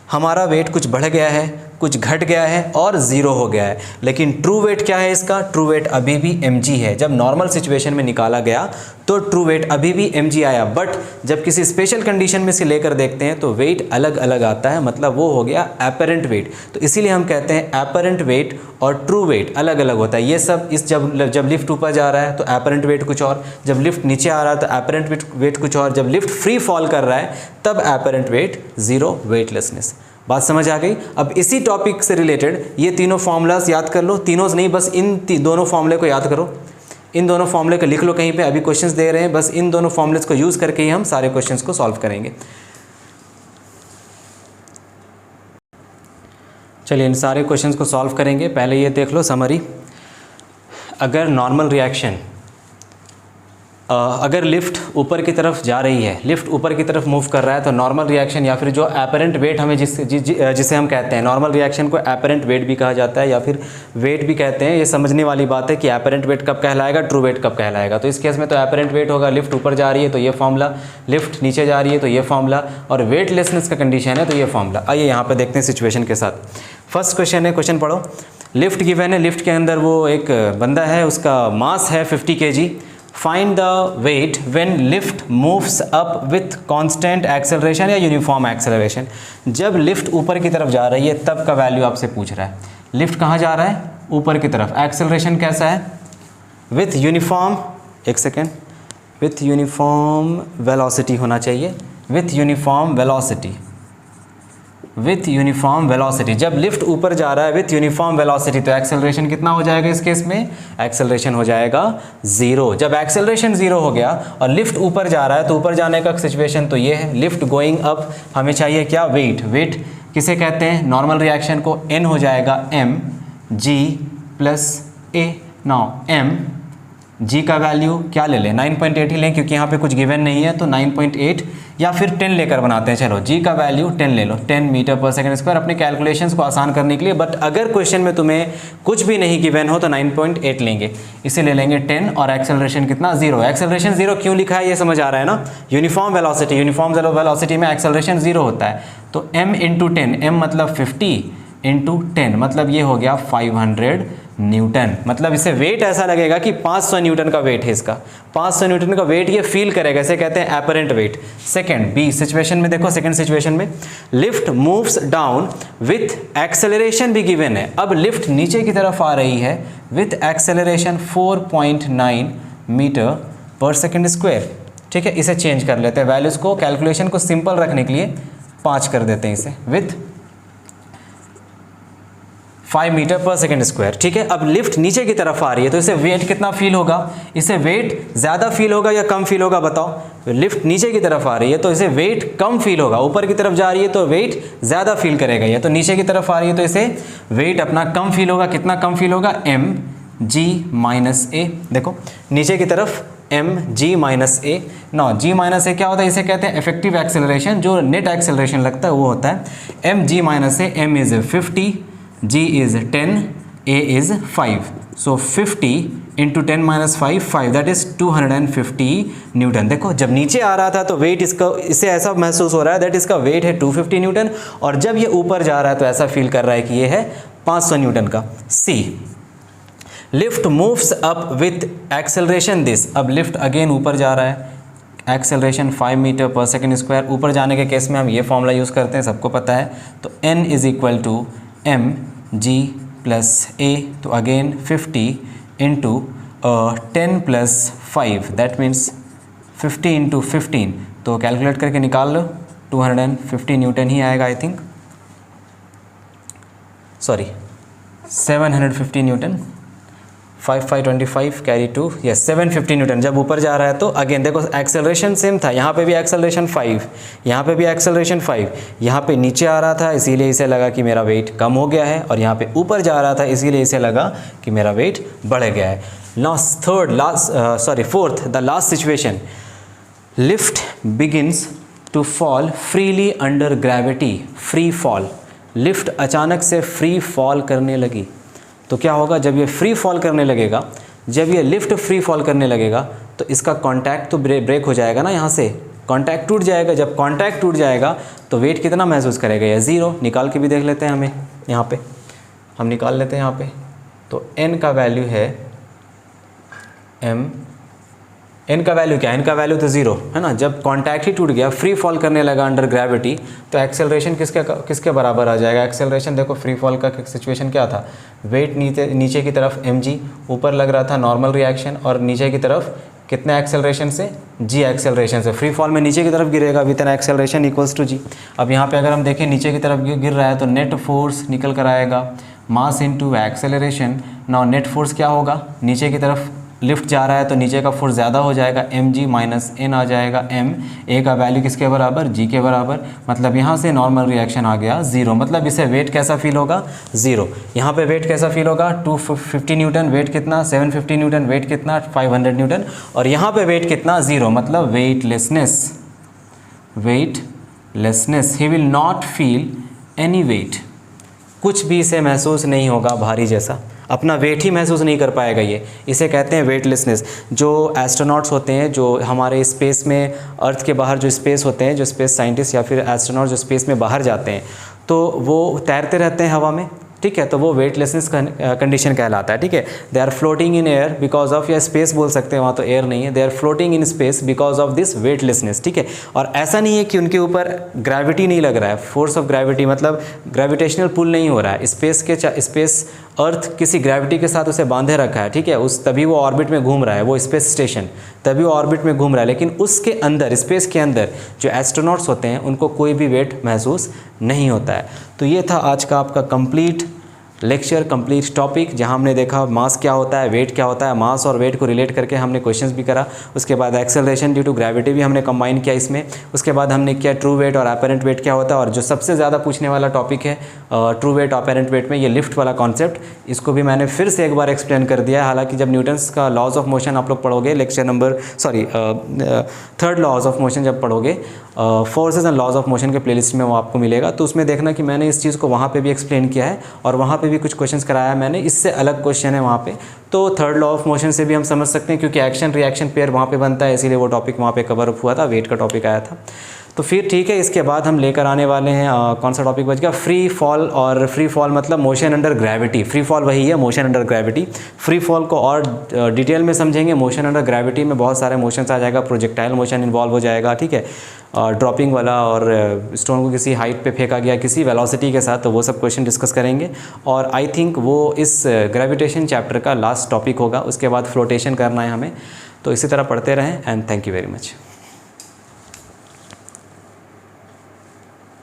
हमारा वेट कुछ बढ़ गया है, कुछ घट गया है और ज़ीरो हो गया है। लेकिन ट्रू वेट क्या है इसका? ट्रू वेट अभी भी mg है। जब नॉर्मल सिचुएशन में निकाला गया तो ट्रू वेट अभी भी mg आया, बट जब किसी स्पेशल कंडीशन में से लेकर देखते हैं तो वेट अलग अलग आता है, मतलब वो हो गया एपरेंट वेट। तो इसीलिए हम कहते हैं एपरेंट वेट और ट्रू वेट अलग अलग होता है। ये सब इस जब लिफ्ट ऊपर जा रहा है तो एपरेंट वेट कुछ और, जब लिफ्ट नीचे आ रहा है तो एपरेंट वेट कुछ और, जब लिफ्ट फ्री फॉल कर रहा है तब एपरेंट वेट ज़ीरो, वेटलेसनेस। बात समझ आ गई? अब इसी टॉपिक से रिलेटेड ये तीनों फॉर्मूलाज याद कर लो, तीनों नहीं बस इन दोनों फॉर्मूले को याद करो, इन दोनों फॉर्मूले को लिख लो कहीं पे। अभी क्वेश्चंस दे रहे हैं, बस इन दोनों फॉर्मूलेज को यूज़ करके ही हम सारे क्वेश्चंस को सॉल्व करेंगे। चलिए इन सारे क्वेश्चंस को सॉल्व करेंगे। पहले ये देख लो समरी। अगर नॉर्मल रिएक्शन, अगर लिफ्ट ऊपर की तरफ जा रही है, लिफ्ट ऊपर की तरफ मूव कर रहा है, तो नॉर्मल रिएक्शन या फिर जो एपरेंट वेट हमें जिसे हम कहते हैं, नॉर्मल रिएक्शन को एपरेंट वेट भी कहा जाता है या फिर वेट भी कहते हैं। ये समझने वाली बात है कि एपरेंट वेट कब कहलाएगा, ट्रू वेट कब कहलाएगा। तो इस केस में तो एपरेंट वेट होगा, लिफ्ट ऊपर जा रही है तो ये फॉर्मूला, लिफ्ट नीचे जा रही है तो ये फॉर्मूला, और वेटलेसनेस का कंडीशन है तो ये फॉर्मूला। आइए यहाँ पर देखते हैं सिचुएशन के साथ। फर्स्ट क्वेश्चन है, क्वेश्चन पढ़ो। लिफ्ट गिवन है, लिफ्ट के अंदर वो एक बंदा है, उसका मास है 50 kg। Find the weight when lift moves up with constant acceleration या यूनिफॉर्म एक्सेलरेशन। जब लिफ्ट ऊपर की तरफ जा रही है तब का वैल्यू आपसे पूछ रहा है। लिफ्ट कहाँ जा रहा है? ऊपर की तरफ। एक्सेलरेशन कैसा है? विथ यूनिफॉर्म, एक सेकेंड, विथ यूनिफॉर्म वेलोसिटी होना चाहिए, with uniform velocity, with uniform velocity. जब लिफ्ट ऊपर जा रहा है विथ यूनिफॉर्म वेलोसिटी तो एक्सेलरेशन कितना हो जाएगा इस केस में? एक्सेलरेशन हो जाएगा ज़ीरो। जब एक्सेलरेशन ज़ीरो हो गया और लिफ्ट ऊपर जा रहा है तो ऊपर जाने का सिचुएशन तो ये है, लिफ्ट गोइंग अप, हमें चाहिए क्या? वेट। वेट किसे कहते हैं? नॉर्मल रिएक्शन को। n हो जाएगा mg plus a। Now mg का वैल्यू क्या ले लें? 9.8 ही लें क्योंकि यहाँ पे कुछ गिवन नहीं है, तो 9.8 या फिर 10 लेकर बनाते हैं। चलो g का वैल्यू 10 ले लो, 10 मीटर पर सेकंड स्क्वायर, अपने कैलकुलेशंस को आसान करने के लिए। बट अगर क्वेश्चन में तुम्हें कुछ भी नहीं गिवन हो तो 9.8 लेंगे, इसे ले लेंगे 10 और एक्सेलरेशन कितना? ज़ीरो। एक्सेलरेशन ज़ीरो क्यों लिखा है ये समझ आ रहा है ना? यूनिफॉर्म वेलोसिटी, यूनिफॉर्म वेलोसिटी में एक्सेलरेशन ज़ीरो होता है। तो m इंटू 10, m मतलब 50 इंटू 10 मतलब ये हो गया 500 न्यूटन। मतलब इसे वेट ऐसा लगेगा कि 500 न्यूटन का वेट है इसका, 500 न्यूटन का वेट ये फील करेगा, इसे कहते हैं apparent weight. Second B situation में देखो, सेकंड सिचुएशन में lift moves down with acceleration भी गिवन है। अब लिफ्ट नीचे की तरफ आ रही है with acceleration 4.9 metre per second square. ठीक है, इसे चेंज कर लेते हैं वैल्यूज़ को, कैलकुलेशन को सिंपल रखने के लिए 5 कर देते हैं इसे, with 5 metre per second square. ठीक है, अब लिफ्ट नीचे की तरफ आ रही है तो इसे वेट कितना फील होगा? इसे वेट ज़्यादा फील होगा या कम फील होगा बताओ? लिफ्ट नीचे की तरफ आ रही है तो इसे वेट कम फील होगा, ऊपर की तरफ जा रही है तो वेट ज़्यादा फील करेगा। ये तो नीचे की तरफ आ रही है तो इसे वेट अपना कम फील होगा। कितना कम फील होगा? mg माइनस ए। देखो नीचे की तरफ mg माइनस ए। ना g माइनस ए क्या होता है? इसे कहते हैं इफेक्टिव एक्सेलरेशन, जो नेट एक्सेलरेशन लगता है वो होता है mg minus A. m is 50, g is 10, a is 5, so 50 into 10 minus 5, 5 that is 250 Newton. देखो जब नीचे आ रहा था तो वेट इसका, इसे ऐसा महसूस हो रहा है दैट इसका वेट है 250 न्यूटन, और जब ये ऊपर जा रहा है तो ऐसा फील कर रहा है कि ये है 500 न्यूटन का। See lift moves up with acceleration this. अब लिफ्ट अगेन ऊपर जा रहा है, एक्सेलरेशन 5 मीटर पर सेकेंड स्क्वायर। ऊपर जाने के केस में हम ये फॉर्मूला यूज़ करते हैं, सबको पता है। तो n is equal to mg plus a, तो again 50 into 10 plus 5 that means 50 into 15, तो कैलकुलेट करके निकाल लो, 250 न्यूटन ही आएगा I think, sorry 750 Newton. 5 carry 2, yes 750 Newton जब ऊपर जा रहा है। तो अगेन देखो एक्सेलरेशन सेम था, यहाँ पे भी एक्सेलरेशन 5, यहाँ पे भी एक्सेलरेशन 5, यहाँ पे नीचे आ रहा था इसीलिए इसे लगा कि मेरा वेट कम हो गया है, और यहाँ पे ऊपर जा रहा था इसीलिए इसे लगा कि मेरा वेट बढ़ गया है। Fourth the last situation, lift begins to fall freely under gravity. Free fall, lift अचानक से फ्री फॉल करने लगी तो क्या होगा? जब ये फ्री फॉल करने लगेगा, जब ये लिफ्ट फ्री फॉल करने लगेगा तो इसका कांटेक्ट तो ब्रेक हो जाएगा ना यहाँ से, कॉन्टैक्ट टूट जाएगा। जब कॉन्टैक्ट टूट जाएगा तो वेट कितना महसूस करेगा, या 0। निकाल के भी देख लेते हैं, हमें यहाँ पे हम निकाल लेते हैं यहाँ पे। तो n का वैल्यू है m, n का वैल्यू क्या है, n का वैल्यू तो 0 है ना। जब कॉन्टैक्ट ही टूट गया, फ्री फॉल करने लगा अंडर ग्रेविटी, तो एक्सेलरेशन किसके बराबर आ जाएगा। एक्सेलरेशन देखो, फ्री फॉल का सिचुएशन क्या था, वेट नीचे की तरफ mg, ऊपर लग रहा था नॉर्मल रिएक्शन, और नीचे की तरफ कितना एक्सेलरेशन से, g एक्सेलरेशन से। फ्री फॉल में नीचे की तरफ गिरेगा with an acceleration equals to g। अब यहाँ पे अगर हम देखें नीचे की तरफ गिर रहा है तो नेट फोर्स निकल कर आएगा मास into acceleration. Now net force क्या होगा, नीचे की तरफ लिफ्ट जा रहा है तो नीचे का फोर्स ज़्यादा हो जाएगा, mg माइनस n आ जाएगा m, a का वैल्यू किसके बराबर, g के बराबर। मतलब यहाँ से नॉर्मल रिएक्शन आ गया 0, मतलब इसे वेट कैसा फील होगा, 0। यहाँ पे वेट कैसा फील होगा, 250 न्यूटन, वेट कितना 750 न्यूटन, वेट कितना 500 न्यूटन, और यहाँ पे वेट कितना 0, मतलब weightlessness. He will not feel any weight, कुछ भी इसे महसूस नहीं होगा भारी जैसा, अपना वेट ही महसूस नहीं कर पाएगा ये, इसे कहते हैं वेटलेसनेस। जो एस्ट्रोनॉट्स होते हैं, जो हमारे स्पेस में, अर्थ के बाहर जो स्पेस होते हैं, जो स्पेस साइंटिस्ट या फिर एस्ट्रोनॉट जो स्पेस में बाहर जाते हैं, तो वो तैरते रहते हैं हवा में, ठीक है, तो वो वेटलेसनेस कंडीशन कहलाता है, ठीक है। They are floating in air because of, या स्पेस बोल सकते हैं, वहाँ तो एयर नहीं है, they are floating in space because of this weightlessness, ठीक है। और ऐसा नहीं है कि उनके ऊपर ग्रेविटी नहीं लग रहा है, फोर्स ऑफ ग्रेविटी मतलब ग्रेविटेशनल पुल नहीं हो रहा है, स्पेस अर्थ किसी ग्रेविटी के साथ उसे बांधे रखा है, ठीक है, तभी वो ऑर्बिट में घूम रहा है, वो स्पेस स्टेशन तभी वो ऑर्बिट में घूम रहा है, लेकिन उसके अंदर, स्पेस के अंदर जो एस्ट्रोनॉट्स होते हैं उनको कोई भी वेट महसूस नहीं होता है। तो ये था आज का आपका कंप्लीट लेक्चर, कंप्लीट टॉपिक, जहां हमने देखा मास क्या होता है, वेट क्या होता है, मास और वेट को रिलेट करके हमने क्वेश्चंस भी करा। उसके बाद एक्सेलरेशन ड्यू टू ग्रेविटी भी हमने कंबाइन किया इसमें। उसके बाद हमने किया ट्रू वेट और अपैरेंट वेट क्या होता है, और जो सबसे ज़्यादा पूछने वाला टॉपिक है ट्रू वेट अपैरेंट वेट में, ये लिफ्ट वाला कॉन्सेप्ट, इसको भी मैंने फिर से एक बार एक्सप्लेन कर दिया है। हालांकि जब न्यूटन्स का लॉज ऑफ मोशन आप लोग पढ़ोगे, lecture number third laws of motion जब पढ़ोगे, forces and laws of motion के प्लेलिस्ट में वो आपको मिलेगा, तो उसमें देखना कि मैंने इस चीज़ को वहाँ पे भी एक्सप्लेन किया है और वहाँ पे भी कुछ क्वेश्चंस कराया मैंने, इससे अलग क्वेश्चन है वहाँ पे। तो थर्ड लॉ ऑफ मोशन से भी हम समझ सकते हैं, क्योंकि एक्शन रिएक्शन पेयर वहाँ पे बनता है, इसीलिए वो टॉपिक वहाँ पे कवर अप हुआ था, वेट का टॉपिक आया था। तो फिर ठीक है, इसके बाद हम लेकर आने वाले हैं कौन सा टॉपिक बच गया, फ्री फॉल। और फ्री फॉल मतलब motion under gravity, free fall वही है, motion under gravity. Free fall को और डिटेल में समझेंगे। मोशन अंडर ग्रेविटी में बहुत सारे मोशंस आ जाएगा, प्रोजेक्टाइल मोशन इन्वॉल्व हो जाएगा, ठीक है, ड्रॉपिंग वाला, और स्टोन को किसी हाइट पे फेंका गया किसी वेलोसिटी के साथ, तो वो सब क्वेश्चन डिस्कस करेंगे। और आई थिंक वो इस ग्रेविटेशन चैप्टर का लास्ट टॉपिक होगा। उसके बाद फ्लोटेशन करना है हमें। तो इसी तरह पढ़ते रहें, and thank you very much.